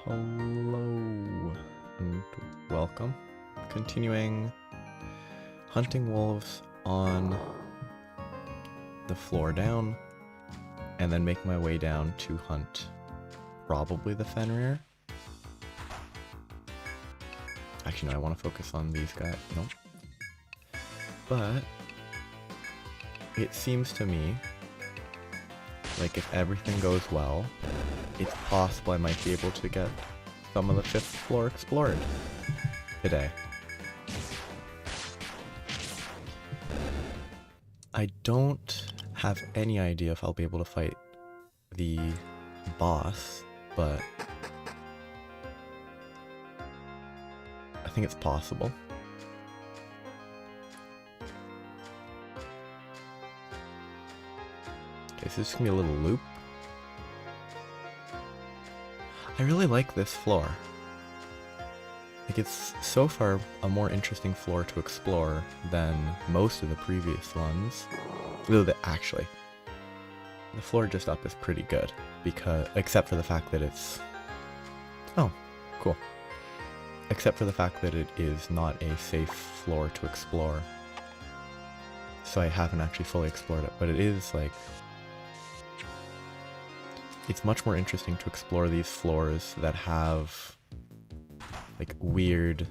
Hello and welcome. Continuing hunting wolves on the floor down, and then make my way down to hunt probably the Fenrir. Actually, no, I want to focus on these guys. Nope. But it seems to me like if everything goes well, it's possible I might be able to get some of the 5th floor explored today. I don't have any idea if I'll be able to fight the boss, but I think it's possible. Okay, so this is gonna be a little loop. I really like this floor. Like, it's so far a more interesting floor to explore than most of the previous ones. Actually, the floor just up is pretty good, because except for the fact that it's... Oh, cool. Except for the fact that it is not a safe floor to explore. So I haven't actually fully explored it, but it is like... It's much more interesting to explore these floors that have like weird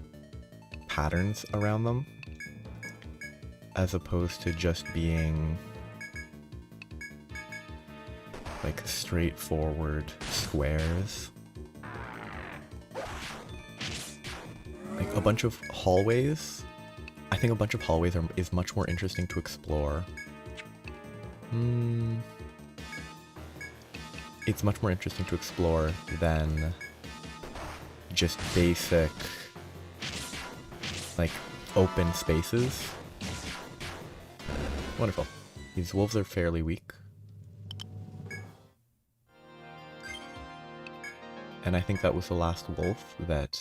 patterns around them, as opposed to just being like straightforward squares. Like a bunch of hallways. I think a bunch of hallways is much more interesting to explore. It's much more interesting to explore than just basic, like, open spaces. Wonderful. These wolves are fairly weak. And I think that was the last wolf that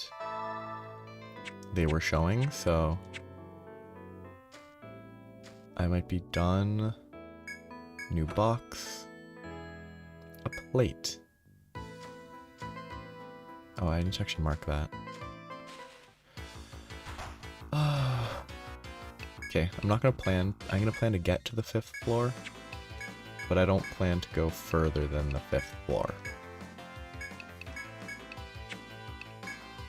they were showing, so I might be done. New box. A plate. Oh, I need to actually mark that. Okay, I'm gonna plan to get to the 5th floor, but I don't plan to go further than the 5th floor.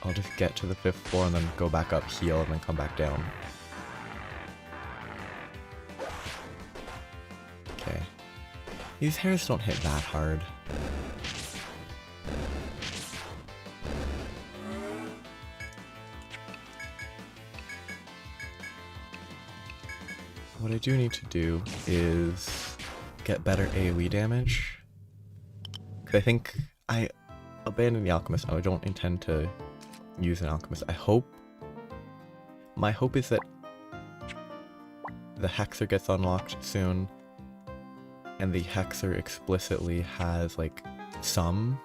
I'll just get to the 5th floor and then go back up, heal, and then come back down. Okay. These hairs don't hit that hard. What I do need to do is get better AoE damage. Cause I think I abandoned the alchemist. I don't intend to use an alchemist. My hope is that the hexer gets unlocked soon, and the hexer explicitly has like some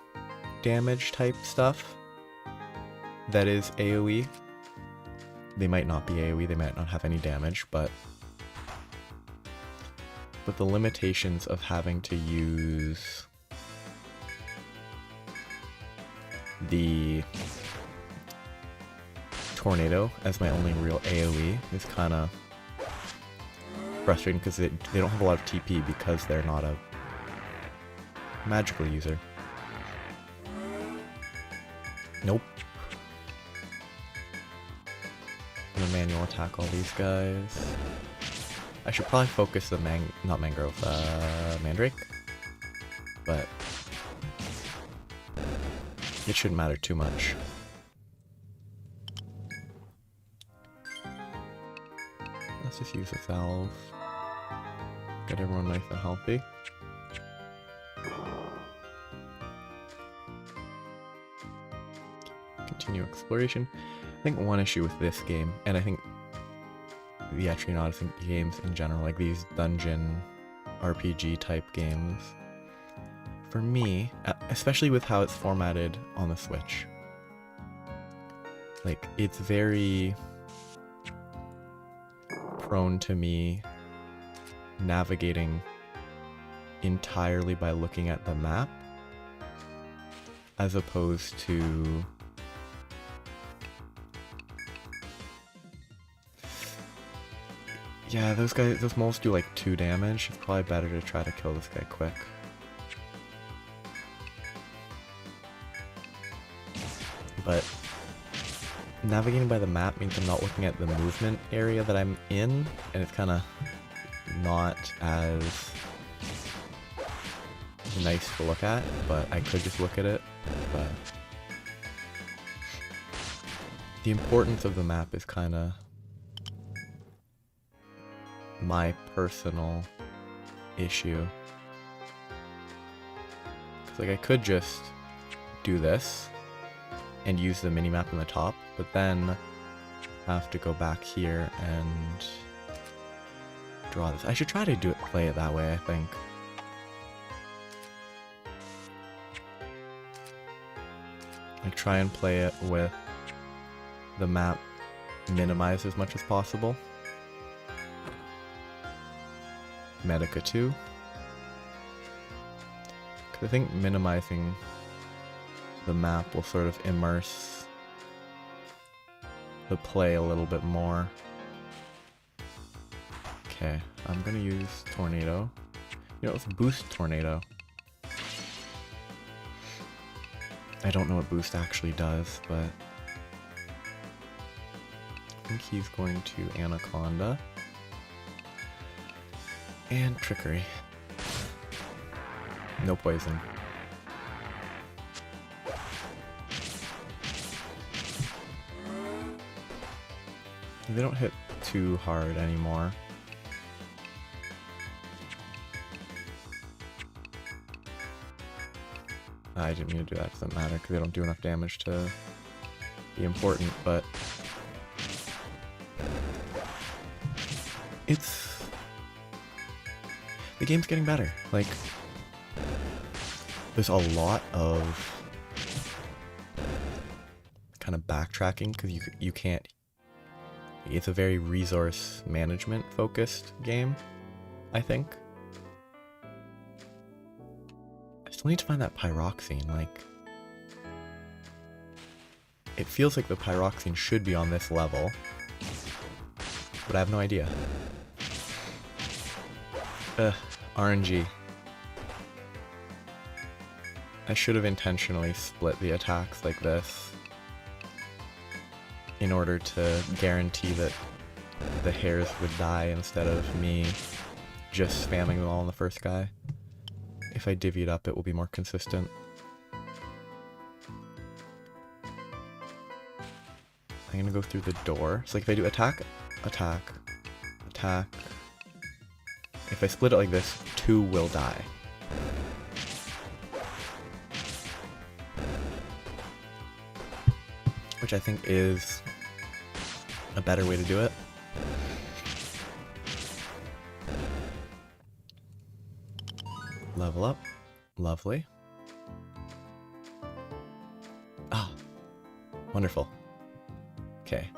damage type stuff that is AoE. They might not be AoE, they might not have any damage, but the limitations of having to use the tornado as my only real AoE is kind of frustrating, because they don't have a lot of TP because they're not a magical user. Nope. I'm gonna manual attack all these guys. I should probably focus the Mandrake, but it shouldn't matter too much. Let's just use a salve. Get everyone nice and healthy. Continue exploration. I think one issue with this game, and I think the Etrian Odyssey games in general, like these dungeon RPG type games, for me, especially with how it's formatted on the Switch, like it's very prone to me navigating entirely by looking at the map, as opposed to yeah, those moles do like 2 damage. It's probably better to try to kill this guy quick. But navigating by the map means I'm not looking at the movement area that I'm in, and it's kind of not as nice to look at, but I could just look at it. But the importance of the map is kind of my personal issue. 'Cause like I could just do this and use the minimap on the top, but then have to go back here and draw this. I should try to play it that way, I think. Like try and play it with the map minimized as much as possible. Medica 2. Because I think minimizing the map will sort of immerse the play a little bit more. Okay, I'm gonna use Tornado. You know, let's boost Tornado. I don't know what boost actually does, but I think he's going to Anaconda. And Trickery. No poison. They don't hit too hard anymore. I didn't mean to do that, it doesn't matter because they don't do enough damage to be important, but the game's getting better. Like, there's a lot of kind of backtracking because you can't. It's a very resource management focused game, I think. I still need to find that pyroxene. Like, it feels like the pyroxene should be on this level, but I have no idea. RNG. I should have intentionally split the attacks like this in order to guarantee that the hares would die instead of me just spamming them all on the first guy. If I divvy it up, it will be more consistent. I'm gonna go through the door. So like if I do attack, attack, attack. If I split it like this, 2 will die. Which I think is a better way to do it. Level up. Lovely. Ah, wonderful. Okay.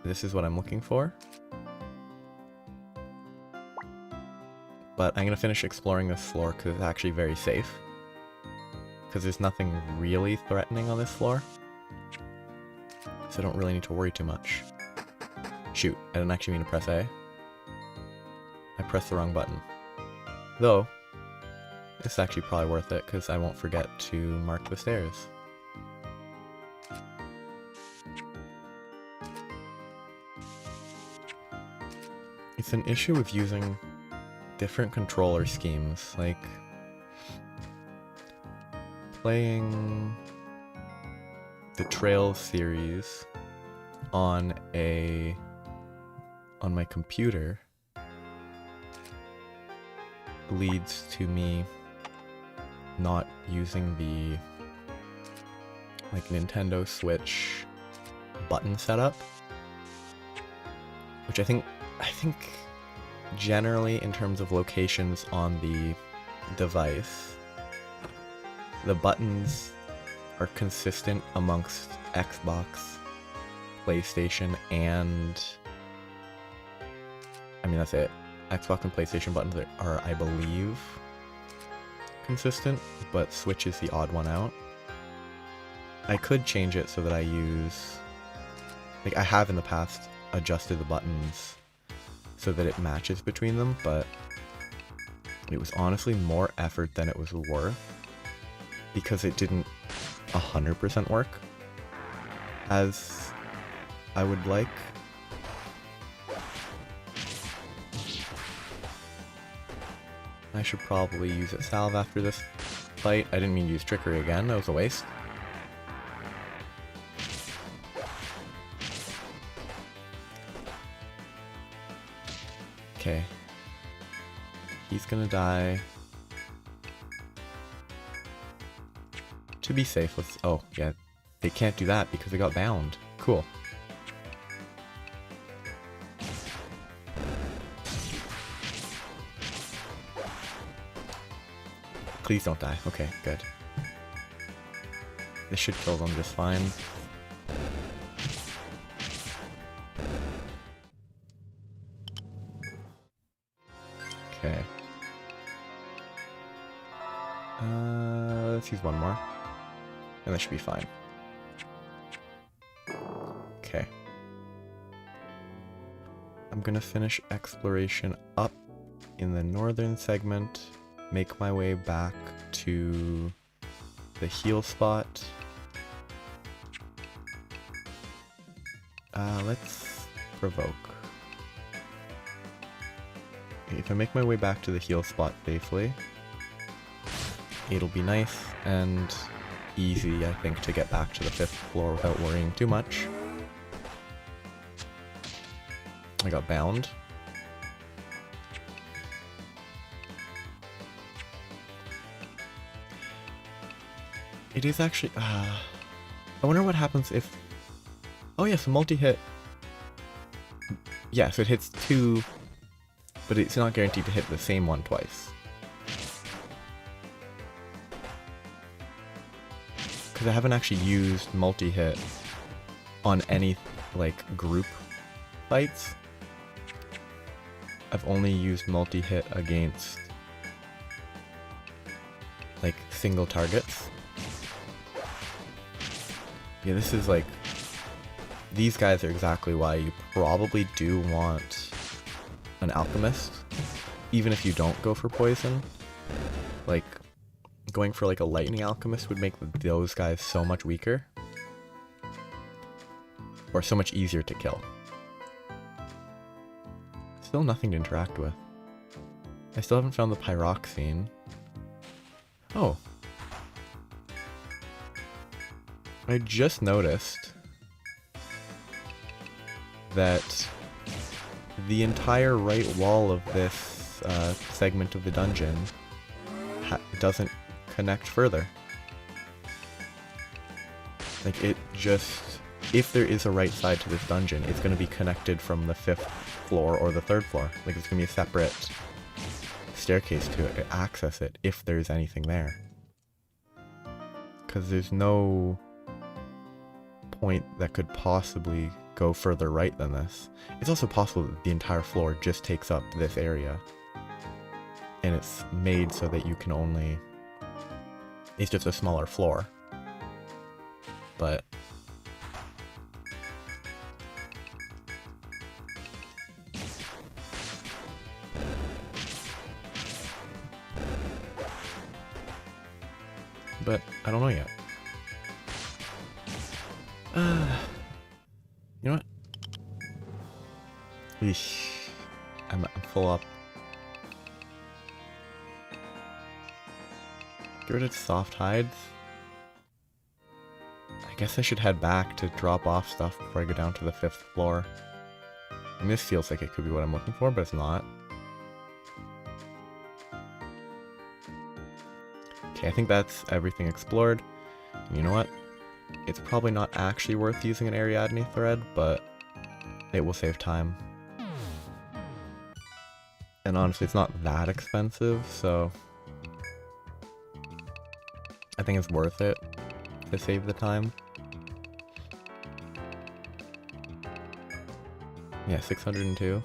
This is what I'm looking for. But I'm going to finish exploring this floor because it's actually very safe. Because there's nothing really threatening on this floor. So I don't really need to worry too much. Shoot, I didn't actually mean to press A. I pressed the wrong button. Though, this is actually probably worth it because I won't forget to mark the stairs. It's an issue with using different controller schemes, like playing the Trails series on my computer leads to me not using the like Nintendo Switch button setup, which I think generally in terms of locations on the device, the buttons are consistent amongst Xbox, PlayStation, and I mean that's it. Xbox and PlayStation buttons are I believe consistent, but Switch is the odd one out. I could change it so that I use... Like, I have in the past adjusted the buttons so that it matches between them, but it was honestly more effort than it was worth because it didn't 100% work as I would like. I should probably use a salve after this fight. I didn't mean to use trickery again, that was a waste. Okay. He's gonna die. To be safe, let's... Oh, yeah. They can't do that because they got bound. Cool. Please don't die. Okay, good. This should kill them just fine. Okay. Let's use one more. And that should be fine. Okay. I'm gonna finish exploration up in the northern segment, make my way back to the heal spot. Let's provoke. If I make my way back to the heal spot safely, it'll be nice and easy, I think, to get back to the 5th floor without worrying too much. I got bound. It is actually... I wonder what happens if... Oh yes, a multi-hit. Yeah, so it hits 2, but it's not guaranteed to hit the same one twice. Because I haven't actually used multi-hit on any, like, group fights. I've only used multi-hit against, like, single targets. Yeah, this is like... These guys are exactly why you probably do want an alchemist, even if you don't go for poison. Like, going for like a lightning alchemist would make those guys so much weaker. Or so much easier to kill. Still nothing to interact with. I still haven't found the pyroxene. Oh. I just noticed that the entire right wall of this segment of the dungeon doesn't connect further. Like, it just... If there is a right side to this dungeon, it's going to be connected from the 5th floor or the 3rd floor. Like, it's going to be a separate staircase to access it, if there's anything there. Because there's no point that could possibly go further right than this. It's also possible that the entire floor just takes up this area. And it's made so that you can only... It's just a smaller floor. But... But I don't know yet. You know what? Eesh. I'm full up. Get rid of soft hides. I guess I should head back to drop off stuff before I go down to the 5th floor. And this feels like it could be what I'm looking for, but it's not. Okay, I think that's everything explored. And you know what? It's probably not actually worth using an Ariadne thread, but it will save time. And honestly, it's not that expensive, so I think it's worth it to save the time. Yeah, 602.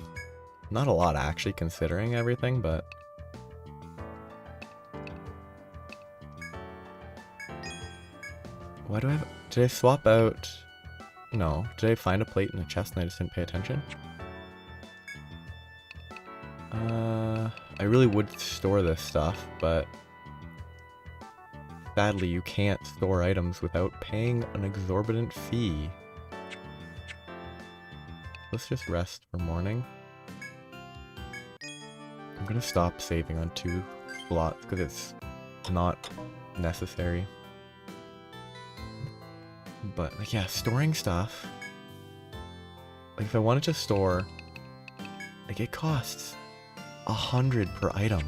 Not a lot actually, considering everything, but... Why do I have... Did I swap out... No. Did I find a plate in a chest and I just didn't pay attention? I really would store this stuff, but... Sadly, you can't store items without paying an exorbitant fee. Let's just rest for morning. I'm gonna stop saving on 2 slots because it's not necessary. But, like, yeah, storing stuff. Like, if I wanted to store, like, it costs 100 per item.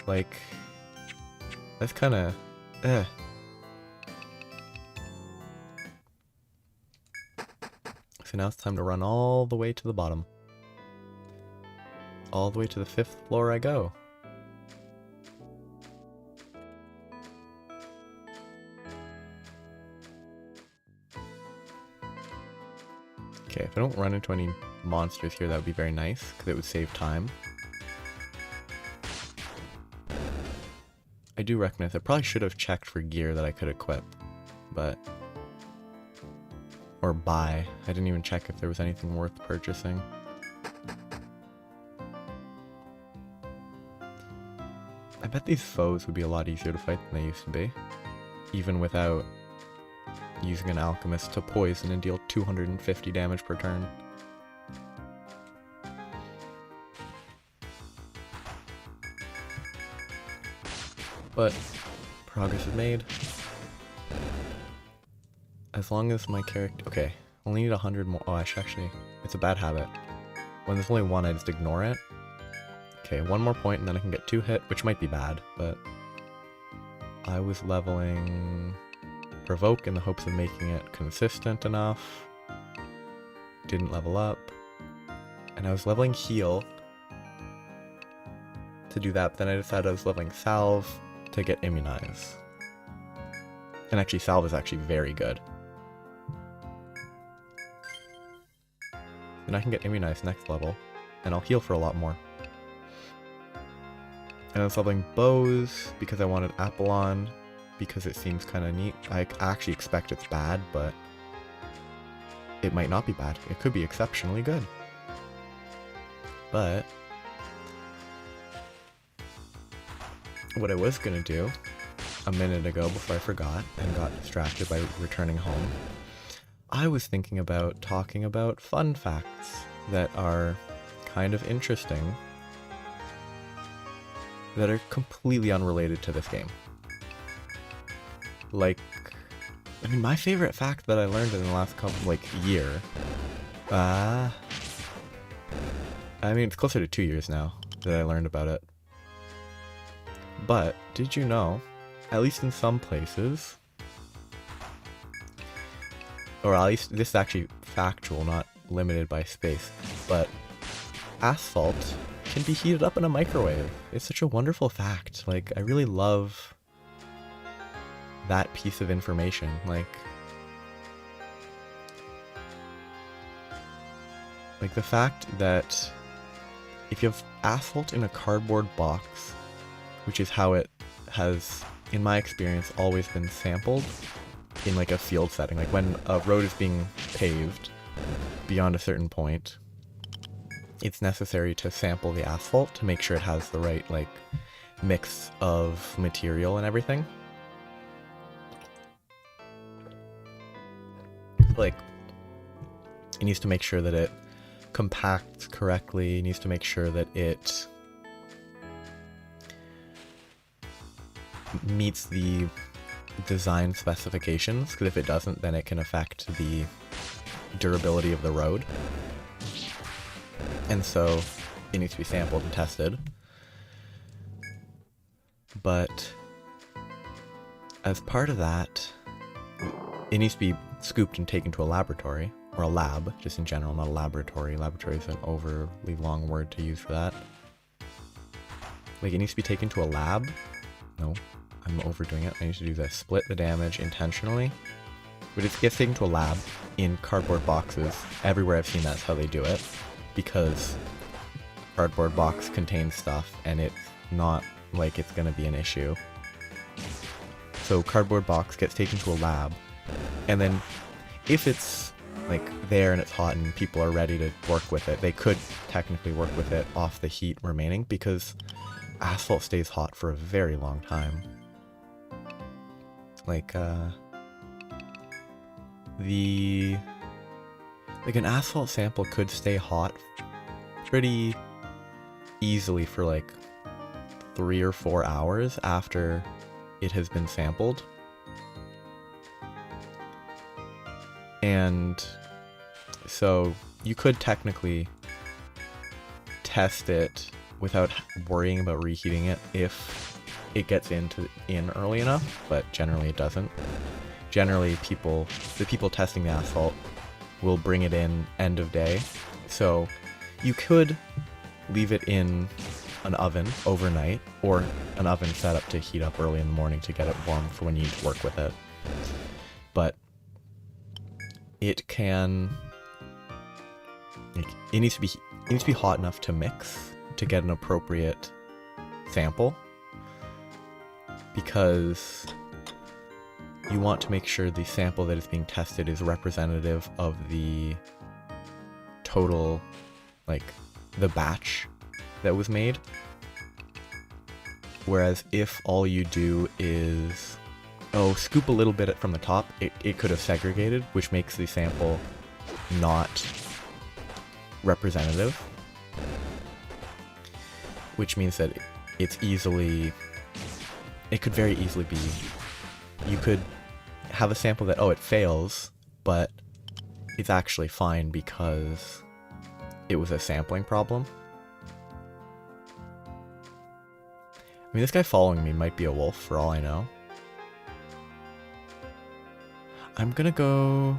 Like, that's kind of, So now it's time to run all the way to the bottom. All the way to the 5th floor I go. Okay, if I don't run into any monsters here, that would be very nice, because it would save time. I do recognize I probably should have checked for gear that I could equip, but... Or buy. I didn't even check if there was anything worth purchasing. I bet these foes would be a lot easier to fight than they used to be, even without using an alchemist to poison and deal 250 damage per turn. But progress is made. As long as my character... Okay, only need 100 more... Oh, actually, it's a bad habit. When there's only one, I just ignore it. Okay, 1 more point and then I can get 2 hit, which might be bad, but... I was leveling... Provoke in the hopes of making it consistent enough. Didn't level up. And I was leveling Heal to do that, but then I decided I was leveling Salve to get Immunize. And actually, Salve is actually very good. Then I can get Immunize next level, and I'll heal for a lot more. And I was leveling Bows because I wanted Apollon, because it seems kind of neat. I actually expect it's bad, but it might not be bad. It could be exceptionally good. But what I was gonna do a minute ago before I forgot and got distracted by returning home, I was thinking about talking about fun facts that are kind of interesting, that are completely unrelated to this game. Like, I mean, my favorite fact that I learned in the last year, I mean, it's closer to 2 years now that I learned about it. But, did you know, at least in some places, or at least this is actually factual, not limited by space, but asphalt can be heated up in a microwave. It's such a wonderful fact. Like, I really love that piece of information. Like the fact that if you have asphalt in a cardboard box, which is how it has, in my experience, always been sampled in like a field setting, like when a road is being paved beyond a certain point, it's necessary to sample the asphalt to make sure it has the right like mix of material and everything. Like, it needs to make sure that it compacts correctly, it needs to make sure that it meets the design specifications, because if it doesn't, then it can affect the durability of the road. And so it needs to be sampled and tested. But as part of that, it needs to be scooped and taken to a laboratory, or a lab, just in general, not a laboratory. Laboratory is an overly long word to use for that. Like, it needs to be taken to a lab. No, I'm overdoing it. I need to do this. Split the damage intentionally. But it gets taken to a lab in cardboard boxes. Everywhere I've seen that's how they do it. Because cardboard box contains stuff, and it's not like it's gonna be an issue. So cardboard box gets taken to a lab, and then if it's like there and it's hot and people are ready to work with it, they could technically work with it off the heat remaining, because asphalt stays hot for a very long time. Like an asphalt sample could stay hot pretty easily for like 3 or 4 hours after it has been sampled. And so you could technically test it without worrying about reheating it if it gets in early enough, but generally it doesn't. Generally the people testing the asphalt will bring it in end of day. So you could leave it in an oven overnight, or an oven set up to heat up early in the morning to get it warm for when you need to work with it. But it can, like, it needs to be hot enough to mix to get an appropriate sample, because you want to make sure the sample that is being tested is representative of the total, like, the batch that was made. Whereas if all you do is, scoop a little bit from the top, it could have segregated, which makes the sample not representative. Which means that it could very easily be, you could have a sample that, it fails, but it's actually fine because it was a sampling problem. I mean, this guy following me might be a wolf for all I know. I'm gonna go...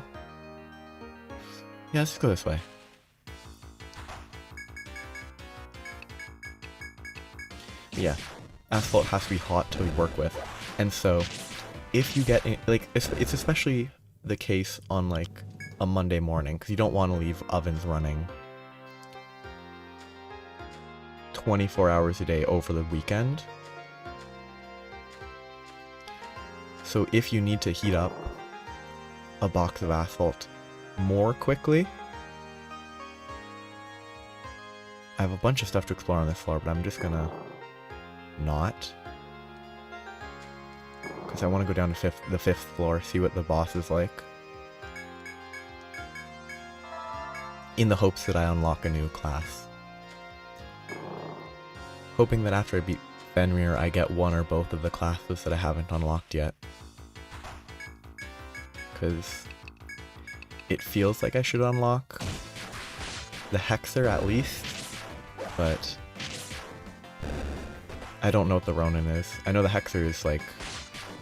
Yeah, let's just go this way. Yeah, asphalt has to be hot to work with. And so, if you get in, like, it's especially the case on, like, a Monday morning, because you don't want to leave ovens running 24 hours a day over the weekend. So if you need to heat up a box of asphalt more quickly, I have a bunch of stuff to explore on this floor, but I'm just gonna not, because I want to go down to the fifth floor, see what the boss is like, in the hopes that I unlock a new class. Hoping that after I beat Fenrir, I get one or both of the classes that I haven't unlocked yet. Because it feels like I should unlock the Hexer at least, but I don't know what the Ronin is. I know the Hexer is like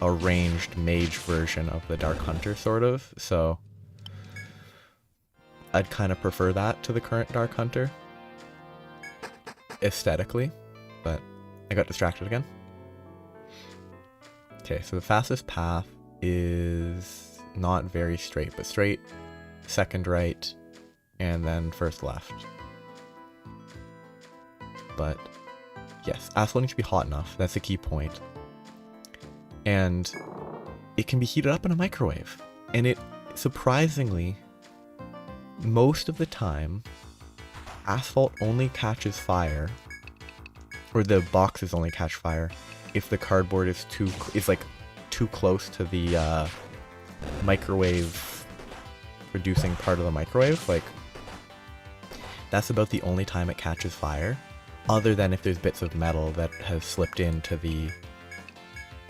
a ranged mage version of the Dark Hunter, sort of, so I'd kind of prefer that to the current Dark Hunter, aesthetically, but I got distracted again. Okay, so the fastest path is not very straight, but straight, second right, and then first left. But yes, asphalt needs to be hot enough. That's the key point. And it can be heated up in a microwave. And it, surprisingly, most of the time, asphalt only catches fire, or the boxes only catch fire, if the cardboard is too close to the microwave producing part of the microwave. Like, that's about the only time it catches fire, other than if there's bits of metal that has slipped into the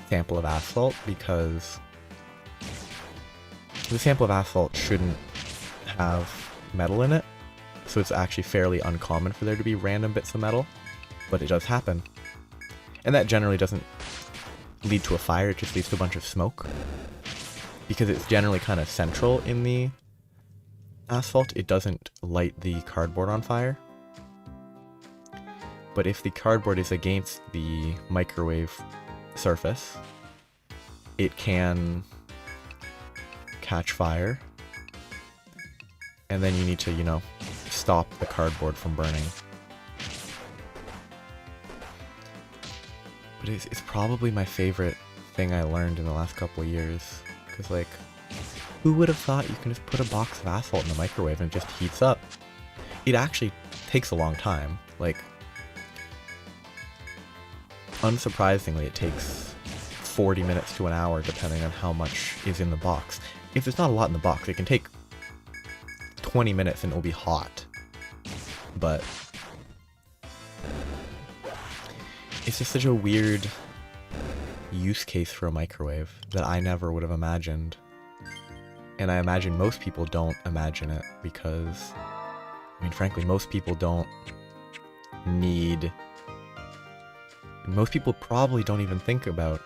sample of asphalt, because the sample of asphalt shouldn't have metal in it, so it's actually fairly uncommon for there to be random bits of metal, but it does happen. And that generally doesn't lead to a fire, it just leads to a bunch of smoke. Because it's generally kind of central in the asphalt, it doesn't light the cardboard on fire. But if the cardboard is against the microwave surface, it can catch fire. And then you need to, stop the cardboard from burning. But it's probably my favorite thing I learned in the last couple of years. Because, like, who would have thought you can just put a box of asphalt in the microwave and it just heats up? It actually takes a long time. Like, unsurprisingly, it takes 40 minutes to an hour depending on how much is in the box. If there's not a lot in the box, it can take 20 minutes and it'll be hot. But it's just such a weird use case for a microwave that I never would have imagined. And I imagine most people don't imagine it because, I mean, frankly, most people don't need... Most people probably don't even think about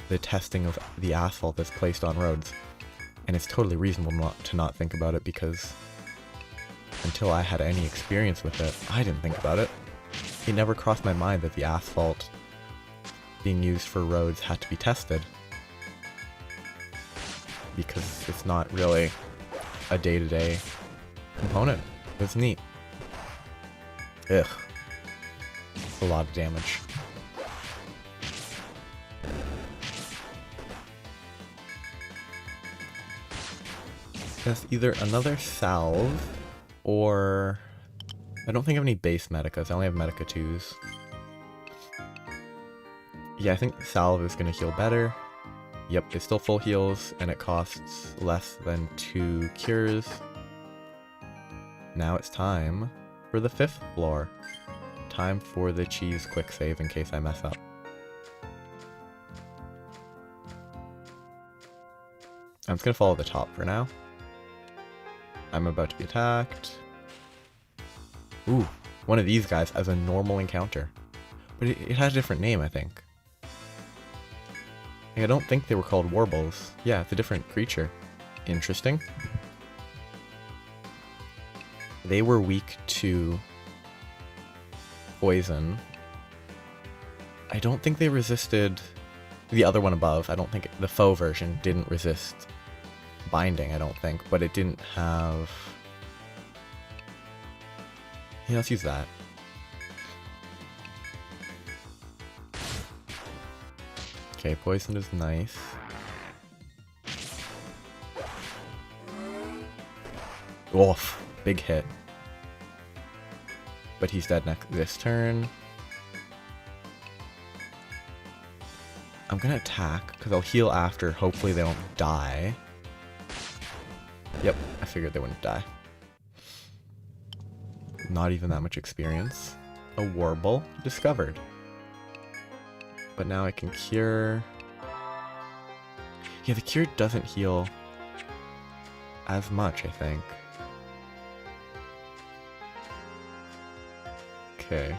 the testing of the asphalt that's placed on roads. And it's totally reasonable to not think about it because until I had any experience with it, I didn't think about it. It never crossed my mind that the asphalt being used for roads had to be tested. Because it's not really a day-to-day component. It's neat. Ugh. A lot of damage. That's either another salve, or... I don't think I have any base medicas, I only have medica 2s. Yeah, I think salve is going to heal better. Yep, it's still full heals, and it costs less than 2 cures. Now it's time for the 5th floor. Time for the cheese quick save in case I mess up. I'm just gonna follow the top for now. I'm about to be attacked. Ooh, one of these guys as a normal encounter. But it had a different name, I think. I don't think they were called warbles. Yeah, it's a different creature. Interesting. They were weak to poison. I don't think they resisted the other one above. I don't think the foe version didn't resist binding, I don't think, but it didn't have... Yeah, let's use that. Okay, poison is nice. Oof, big hit. But he's dead this turn. I'm gonna attack, because I'll heal after. Hopefully they don't die. Yep, I figured they wouldn't die. Not even that much experience. A warble discovered. But now I can cure... Yeah, the cure doesn't heal as much, I think. Okay.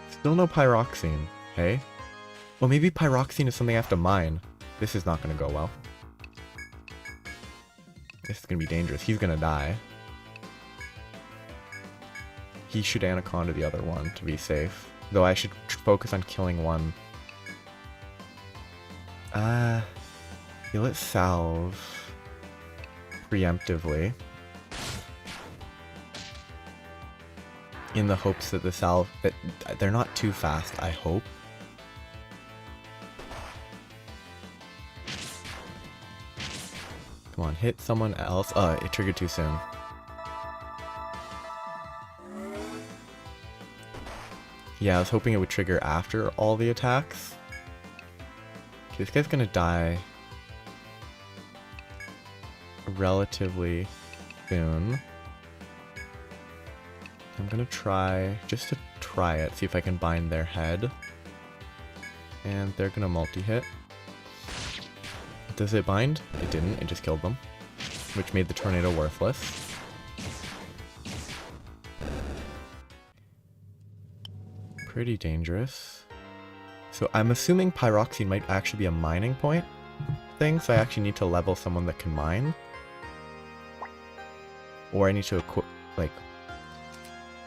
Still no pyroxene, hey? Well, maybe pyroxene is something I have to mine. This is not going to go well. This is going to be dangerous. He's going to die. He should anaconda the other one to be safe. Though I should focus on killing one. Yeah, let's salve preemptively. In the hopes that the salve... that they're not too fast, I hope. Come on, hit someone else. It triggered too soon. Yeah, I was hoping it would trigger after all the attacks. Okay, this guy's gonna die relatively soon. I'm gonna try, just to try it, see if I can bind their head. And they're gonna multi-hit. Does it bind? It didn't, it just killed them. Which made the tornado worthless. Pretty dangerous. So I'm assuming pyroxene might actually be a mining point thing, so I actually need to level someone that can mine. Or I need to equip, like...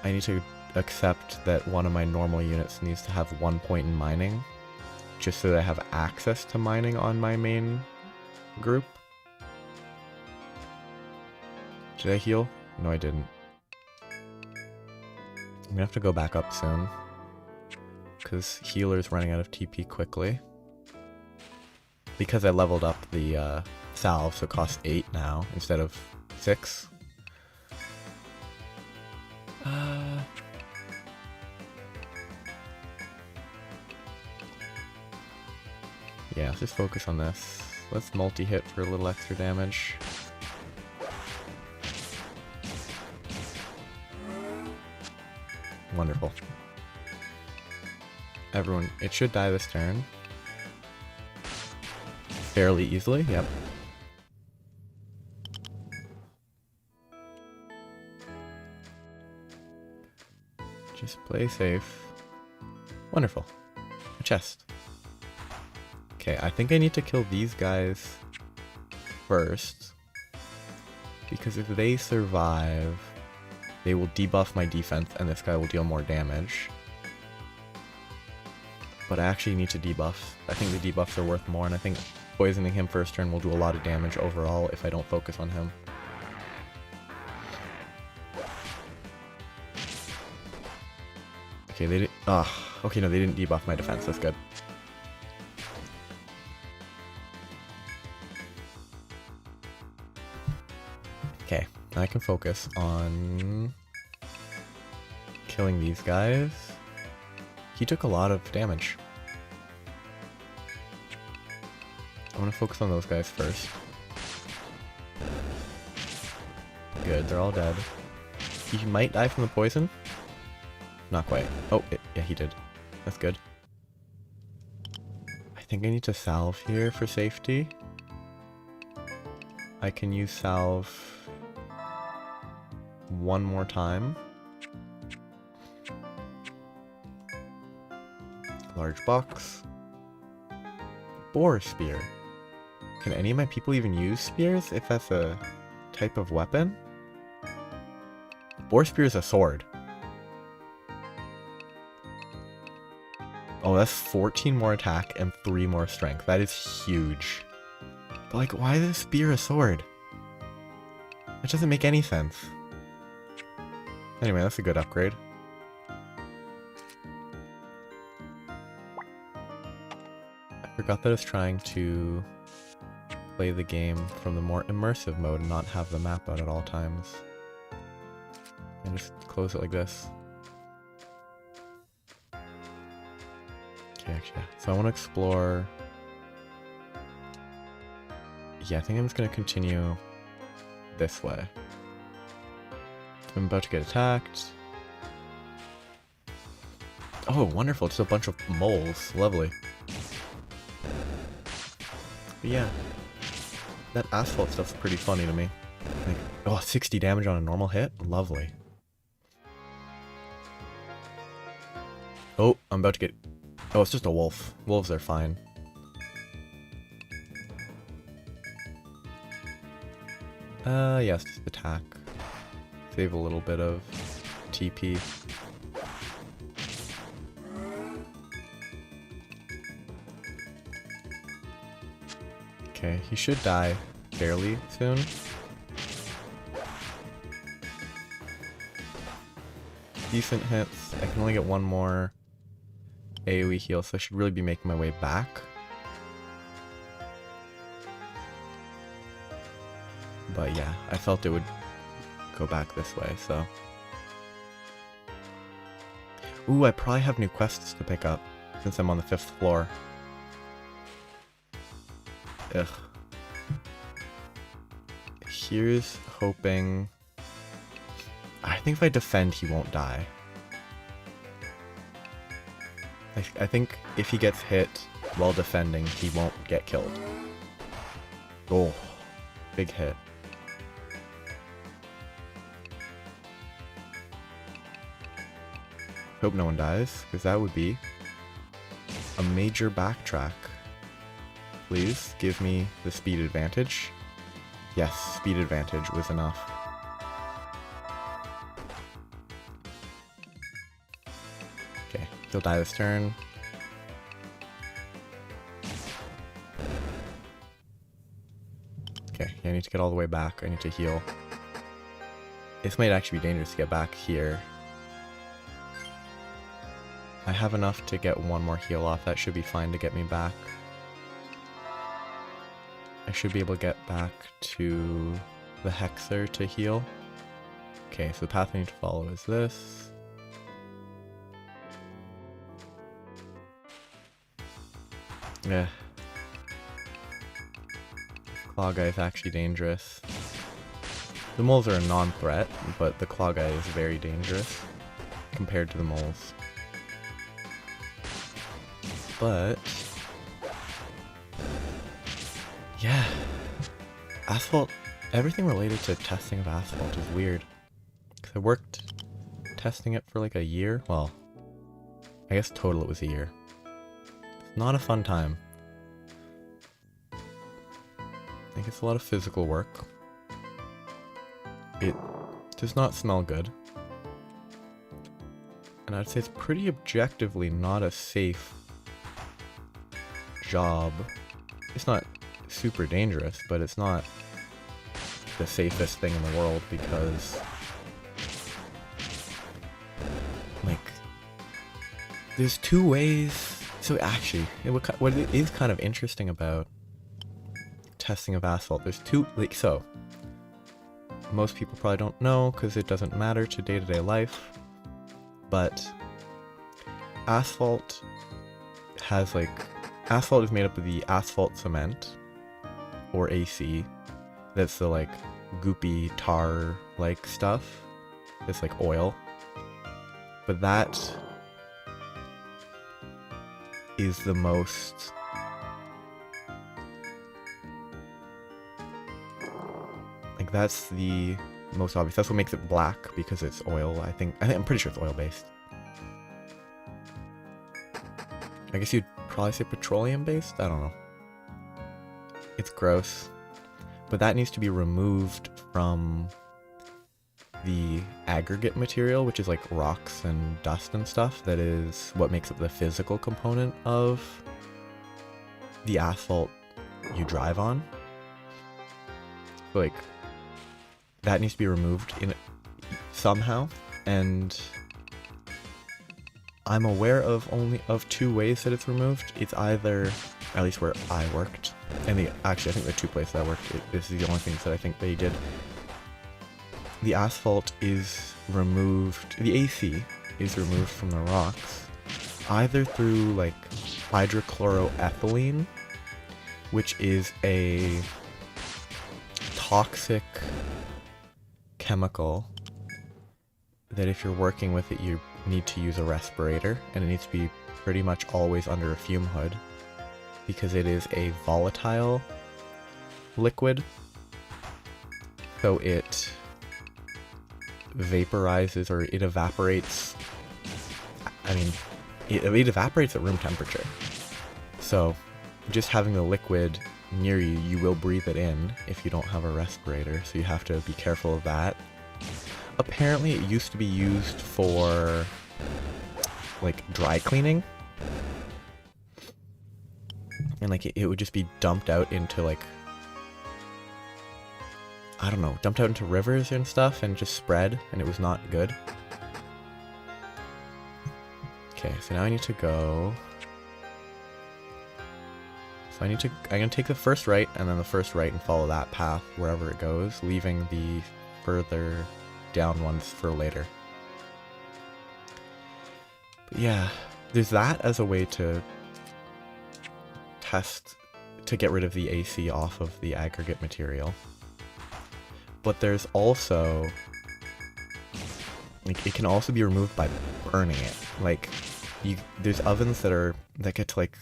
I need to accept that one of my normal units needs to have 1 point in mining, just so that I have access to mining on my main group. Did I heal? No, I didn't. I'm gonna have to go back up soon. because healer's running out of TP quickly. Because I leveled up the salve, so it costs 8 now instead of 6. Yeah, let's just focus on this. Let's multi-hit for a little extra damage. Wonderful. Everyone, it should die this turn. Fairly easily, yep. Just play safe. Wonderful. A chest. Okay, I think I need to kill these guys first. Because if they survive, they will debuff my defense and this guy will deal more damage. But I actually need to debuff. I think the debuffs are worth more, and I think poisoning him first turn will do a lot of damage overall if I don't focus on him. Okay, they didn't. Okay, no, they didn't debuff my defense. That's good. Okay, now I can focus on killing these guys. He took a lot of damage. I want to focus on those guys first. Good, they're all dead. He might die from the poison. Not quite. Oh, yeah, he did. That's good. I think I need to salve here for safety. I can use salve one more time. Large box. Boar spear. Can any of my people even use spears if that's a type of weapon? Boar spear is a sword. Oh, that's 14 more attack and 3 more strength. That is huge. But like, why is a spear a sword? That doesn't make any sense. Anyway, that's a good upgrade. I forgot that I was trying to play the game from the more immersive mode and not have the map out at all times. And just close it like this. Okay, actually, yeah. So I want to explore... Yeah, I think I'm just going to continue this way. I'm about to get attacked. Oh, wonderful. Just a bunch of moles. Lovely. But yeah. That asphalt stuff's pretty funny to me. Like, oh, 60 damage on a normal hit? Lovely. Oh, I'm about to get... Oh, it's just a wolf. Wolves are fine. Yes, just attack. Save a little bit of TP. Okay, he should die fairly soon. Decent hits. I can only get one more AoE heal, so I should really be making my way back. But yeah, I felt it would go back this way, so... Ooh, I probably have new quests to pick up, since I'm on the 5th floor. Ugh. Here's hoping... I think if I defend, he won't die. I think if he gets hit while defending, he won't get killed. Oh, big hit. Hope no one dies, because that would be a major backtrack. Please give me the speed advantage. Yes, speed advantage was enough. Okay, he'll die this turn. Okay, I need to get all the way back. I need to heal. This might actually be dangerous to get back here. I have enough to get one more heal off. That should be fine to get me back. I should be able to get back to the Hexer to heal. Okay, so the path I need to follow is this. Yeah. Claw guy is actually dangerous. The moles are a non-threat, but the claw guy is very dangerous compared to the moles. But yeah, asphalt, everything related to testing of asphalt is weird. Cause I worked testing it for like a year. Well, I guess total it was a year. It's not a fun time. I think it's a lot of physical work. It does not smell good. And I'd say it's pretty objectively not a safe job. It's not super dangerous, but it's not the safest thing in the world because, like, there's two ways. So actually, what is kind of interesting about testing of asphalt, there's two, like, so most people probably don't know because it doesn't matter to day-to-day life, but asphalt has, like, asphalt is made up of the asphalt cement, or AC, that's the, like, goopy tar-like stuff. It's like oil. But that is the most... like, that's the most obvious. That's what makes it black, because it's oil, I'm pretty sure it's oil-based. I guess you'd probably say petroleum-based? I don't know. It's gross. But that needs to be removed from the aggregate material, which is like rocks and dust and stuff. That is what makes up the physical component of the asphalt you drive on. Like, that needs to be removed in somehow, and I'm aware of two ways that it's removed. It's either, at least where I worked, and actually I think the two places I worked, this is the only things that I think they did. The asphalt is removed, the AC is removed from the rocks, either through like hydrochloroethylene, which is a toxic chemical that if you're working with it, you need to use a respirator, and it needs to be pretty much always under a fume hood because it is a volatile liquid, so it vaporizes, or it evaporates. I mean, it evaporates at room temperature, so just having the liquid near you, you will breathe it in if you don't have a respirator, so you have to be careful of that. Apparently it used to be used for like dry cleaning, and like it would just be dumped out into, like, I don't know, dumped out into rivers and stuff and just spread, and it was not good. Okay, so now I need to go. So I'm gonna take the first right and then the first right and follow that path wherever it goes, leaving the further down ones for later. But yeah, there's that as a way to test, to get rid of the AC off of the aggregate material. But there's also, like, it can also be removed by burning it. Like, there's ovens that get to like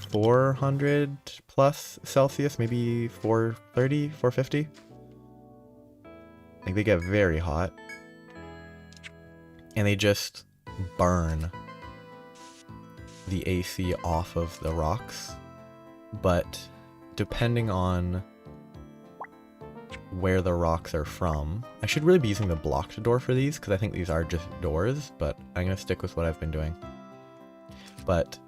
400 plus Celsius, maybe 430, 450. Like, they get very hot, and they just burn the AC off of the rocks. But depending on where the rocks are from, I should really be using the blocked door for these, because I think these are just doors, but I'm going to stick with what I've been doing. But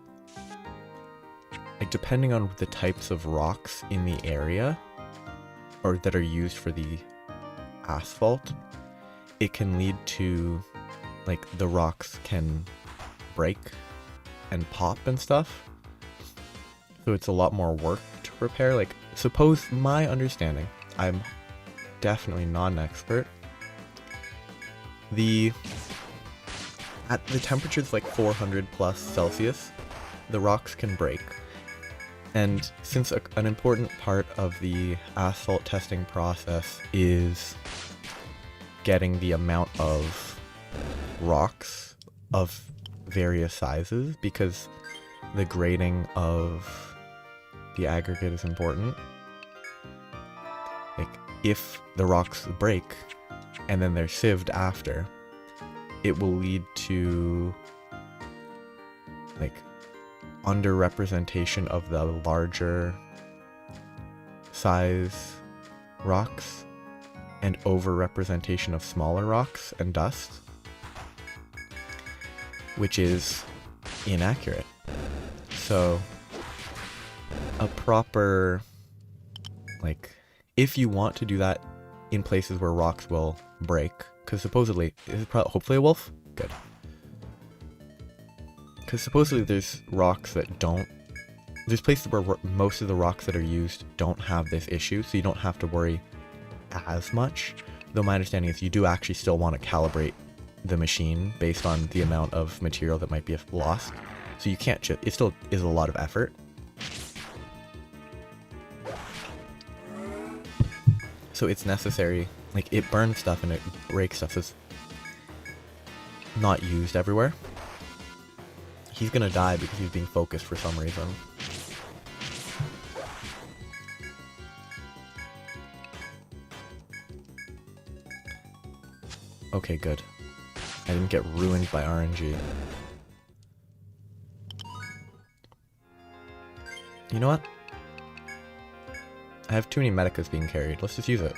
like, depending on the types of rocks in the area, or that are used for the asphalt, it can lead to, like, the rocks can break and pop and stuff. So it's a lot more work to repair. Like, suppose my understanding, I'm definitely not an expert. At the temperatures like 400 plus Celsius, the rocks can break. And since an important part of the asphalt testing process is getting the amount of rocks of various sizes, because the grading of the aggregate is important. Like, if the rocks break and then they're sieved after, it will lead to like underrepresentation of the larger size rocks and overrepresentation of smaller rocks and dust, which is inaccurate. So a proper, like, if you want to do that in places where rocks will break, because supposedly, is it hopefully a wolf? Good. Because supposedly there's rocks that don't, there's places where most of the rocks that are used don't have this issue, so you don't have to worry as much. Though my understanding is you do actually still want to calibrate the machine based on the amount of material that might be lost. So you can't just, it still is a lot of effort. So it's necessary, like, it burns stuff and it breaks stuff, so it's not used everywhere. He's gonna die because he's being focused for some reason. Okay, good. I didn't get ruined by RNG. You know what? I have too many medicas being carried. Let's just use it.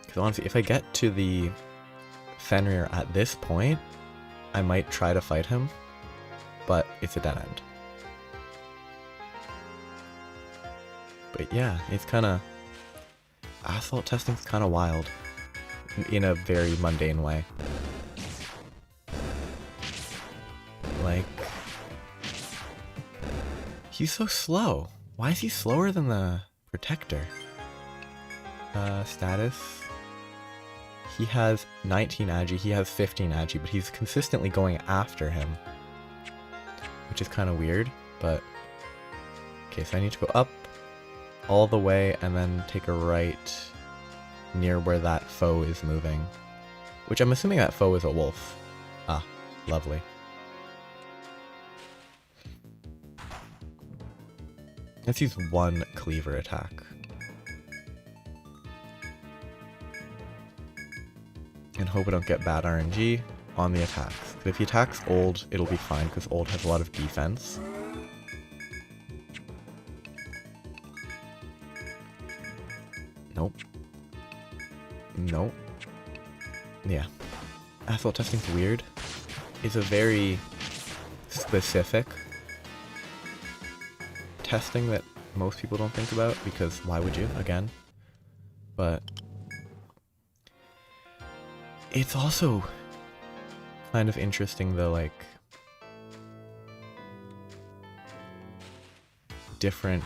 Because honestly, if I get to the Fenrir at this point, I might try to fight him, but it's a dead end. But yeah, it's kind of... asphalt testing's kind of wild. In a very mundane way. Like... he's so slow. Why is he slower than the Protector? Status. He has 19 agi, he has 15 agi, but he's consistently going after him. Which is kind of weird, but... okay, so I need to go up all the way and then take a right near where that foe is moving. Which I'm assuming that foe is a wolf. Ah, lovely. Let's use one cleaver attack. And hope I don't get bad RNG on the attacks. If he attacks Old, it'll be fine, because Old has a lot of defense. Nope. Nope. Yeah. Asphalt testing's weird. It's a very specific testing that most people don't think about, because why would you, again? But it's also kind of interesting, the like different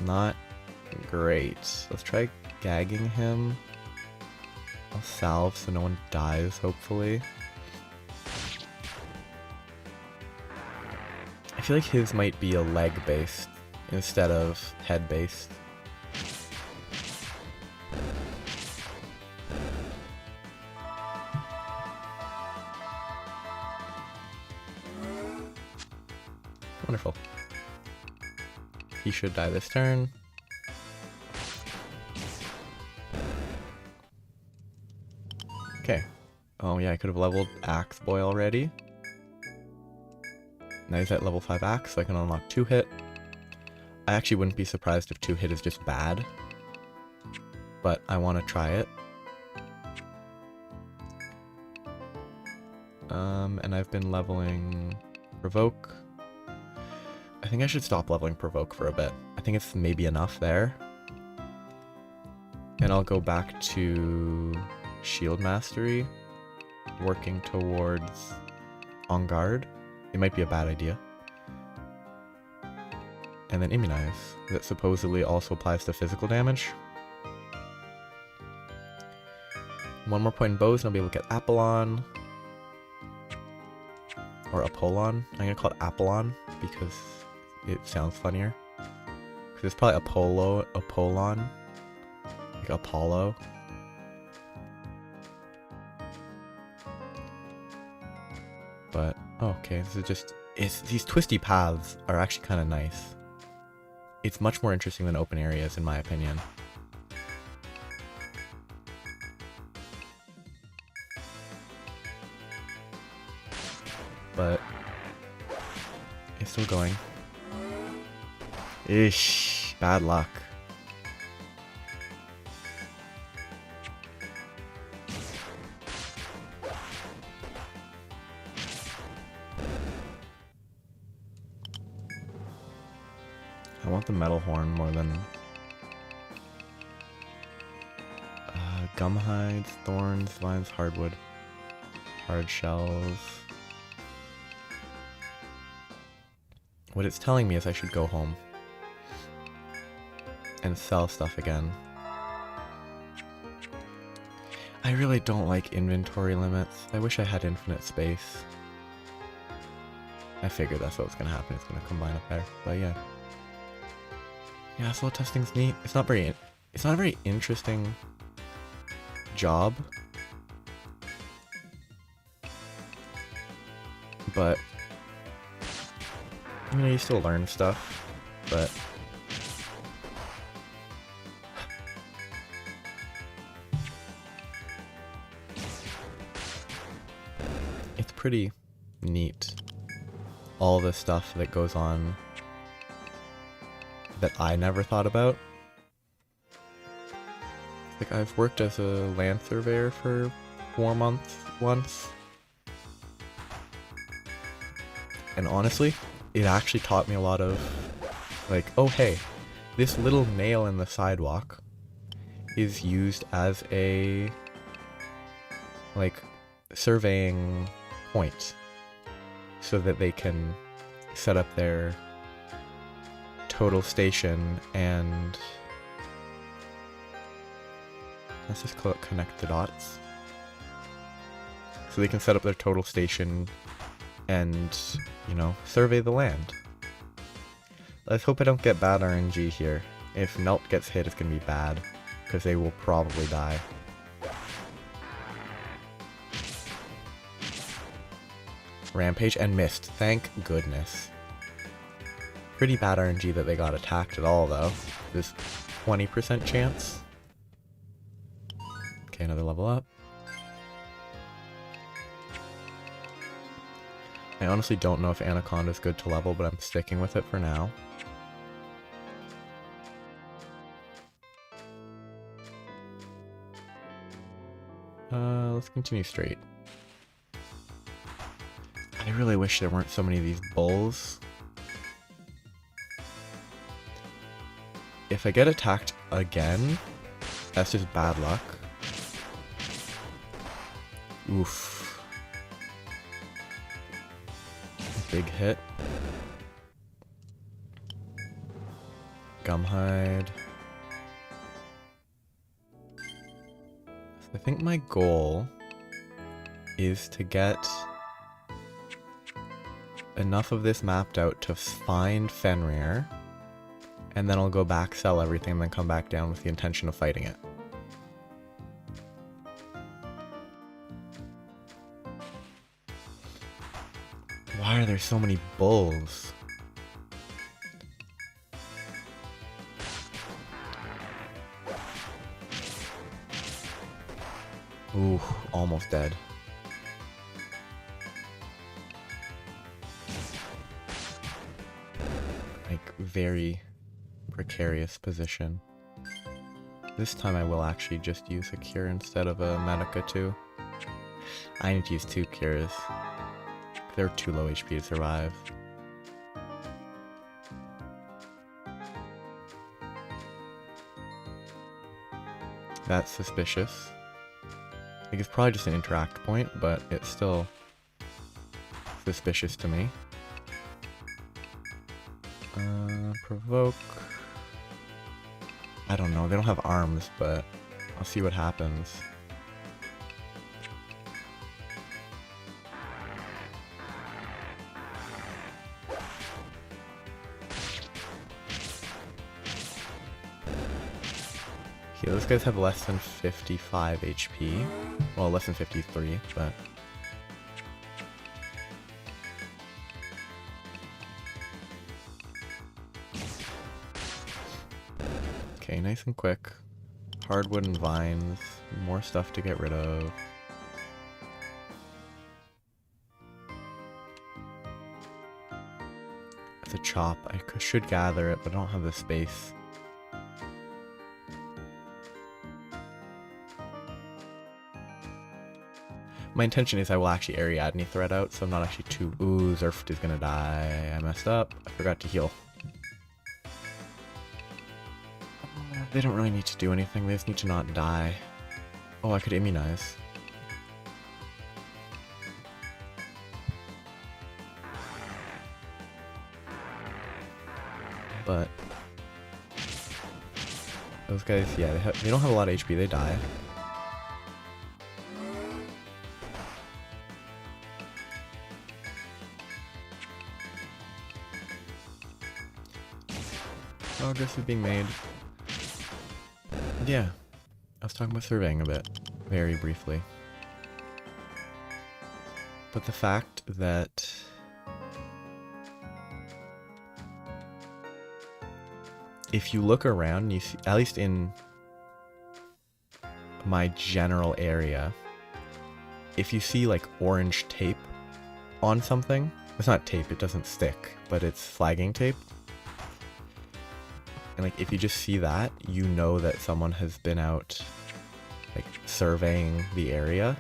not great. Let's try gagging him. I'll salve so no one dies, hopefully. I feel like his might be a leg-based instead of head-based. Wonderful. He should die this turn. Okay. Oh yeah, I could have leveled Axe Boy already. Now he's at level 5 Axe, so I can unlock 2-hit. I actually wouldn't be surprised if 2-hit is just bad. But I want to try it. And I've been leveling Provoke. I think I should stop leveling Provoke for a bit. I think it's maybe enough there. And I'll go back to Shield Mastery, working towards On Guard. It might be a bad idea. And then Immunize, that supposedly also applies to physical damage. One more point in bows and I'll be able to get Apollon. Or Apollon. I'm gonna call it Apollon because it sounds funnier. Because it's probably Apollon. Like Apollo. But, oh, okay, this is just... these twisty paths are actually kind of nice. It's much more interesting than open areas, in my opinion. But it's still going. Ish, bad luck. I want the metal horn more than gum hides, thorns, vines, hardwood, hard shells. What it's telling me is I should go home and sell stuff again. I really don't like inventory limits. I wish I had infinite space. I figured that's what's gonna happen. It's gonna combine up there, but yeah. Yeah, slow testing's neat. It's not a very interesting job, but you know, you still learn stuff, but it's pretty neat, all the stuff that goes on that I never thought about. Like, I've worked as a land surveyor for 4 months once, and honestly, it actually taught me a lot of, like, oh hey, this little nail in the sidewalk is used as a, like, surveying point so that they can set up their total station and let's just call it connect the dots. So they can set up their total station and, you know, survey the land. Let's hope I don't get bad RNG here. If Melt gets hit, it's gonna be bad, because they will probably die. Rampage and missed, thank goodness. Pretty bad RNG that they got attacked at all, though. There's 20% chance. Okay, another level up. I honestly don't know if Anaconda is good to level, but I'm sticking with it for now. Let's continue straight. I really wish there weren't so many of these bulls. If I get attacked again, that's just bad luck. Oof. Big hit. Gumhide. So I think my goal is to get enough of this mapped out to find Fenrir, and then I'll go back, sell everything, and then come back down with the intention of fighting it. Why are there so many bulls? Ooh, almost dead. Like, very precarious position. This time I will actually just use a cure instead of a Medica too. I need to use 2 cures. They're too low HP to survive. That's suspicious. Like, it's probably just an interact point, but it's still suspicious to me. Provoke. I don't know, they don't have arms, but I'll see what happens. Okay, those guys have less than 55 HP. Well, less than 53, but... Okay, nice and quick. Hardwood and vines. More stuff to get rid of. It's a chop. I should gather it, but I don't have the space. My intention is I will actually Ariadne thread out, so I'm not actually too... Ooh, Zerft is gonna die. I messed up. I forgot to heal. They don't really need to do anything, they just need to not die. Oh, I could immunize. But... those guys, yeah, they don't have a lot of HP, they die. Progress is being made. Yeah, I was talking about surveying a bit, very briefly. But the fact that if you look around, you see, at least in my general area, if you see like orange tape on something, it's not tape, it doesn't stick, but it's flagging tape. And like, if you just see that, you know that someone has been out, like, surveying the area.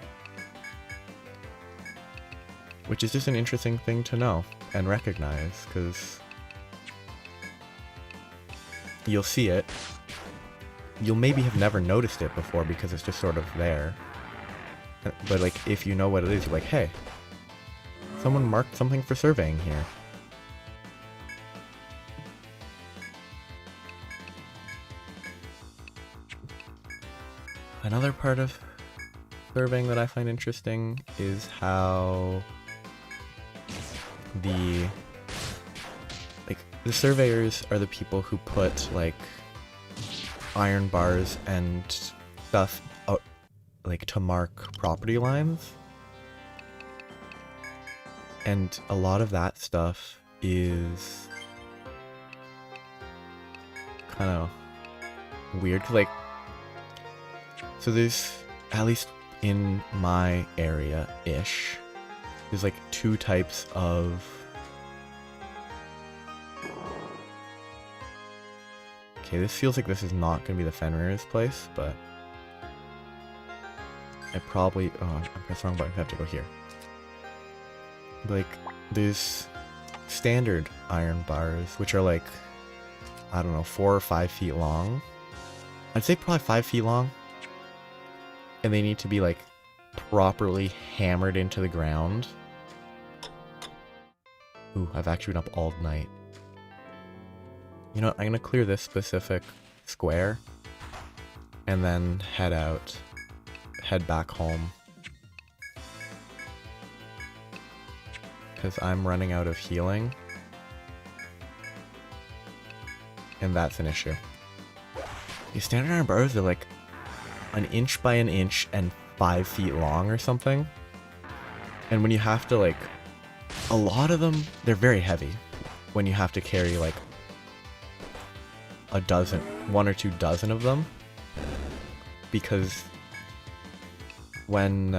Which is just an interesting thing to know and recognize, because you'll see it. You'll maybe have never noticed it before because it's just sort of there. But like, if you know what it is, you're like, hey, someone marked something for surveying here. Another part of surveying that I find interesting is how the surveyors are the people who put like iron bars and stuff out, like, to mark property lines. And a lot of that stuff is kind of weird, 'cause, like, so there's, at least in my area-ish, there's like two types of... Okay, this feels like this is not going to be the Fenrir's place, but... I probably... Oh, I pressed the wrong button, I have to go here. Like, there's standard iron bars, which are like, I don't know, 4 or 5 feet long. I'd say probably 5 feet long. And they need to be like properly hammered into the ground. Ooh, I've actually been up all night. You know what, I'm gonna clear this specific square and then head back home. Because I'm running out of healing. And that's an issue. These standard iron bars are like an inch by an inch and 5 feet long or something. And when you have to, like, a lot of them, they're very heavy when you have to carry like a dozen, 1 or 2 dozen of them. Because when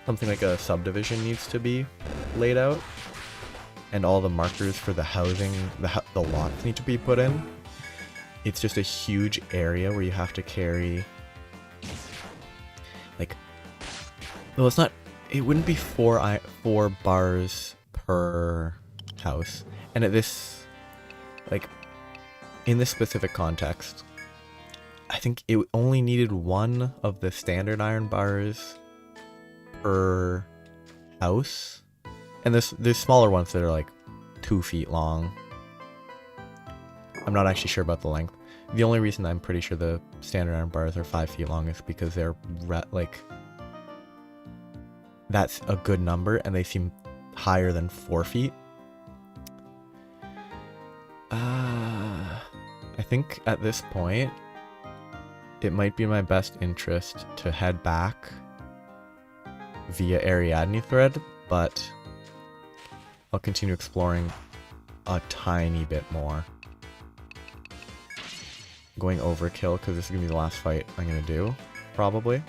something like a subdivision needs to be laid out, and all the markers for the housing, the lots need to be put in, it's just a huge area where you have to carry, like, well, it's not, it wouldn't be four bars per house. And at this, like, in this specific context, I think it only needed one of the standard iron bars per house. And there's smaller ones that are like 2 feet long. I'm not actually sure about the length. The only reason I'm pretty sure the standard iron bars are 5 feet long is because they're like, that's a good number and they seem higher than 4 feet. I think at this point, it might be in my best interest to head back via Ariadne thread, but I'll continue exploring a tiny bit more. Going overkill, because this is going to be the last fight I'm going to do, probably.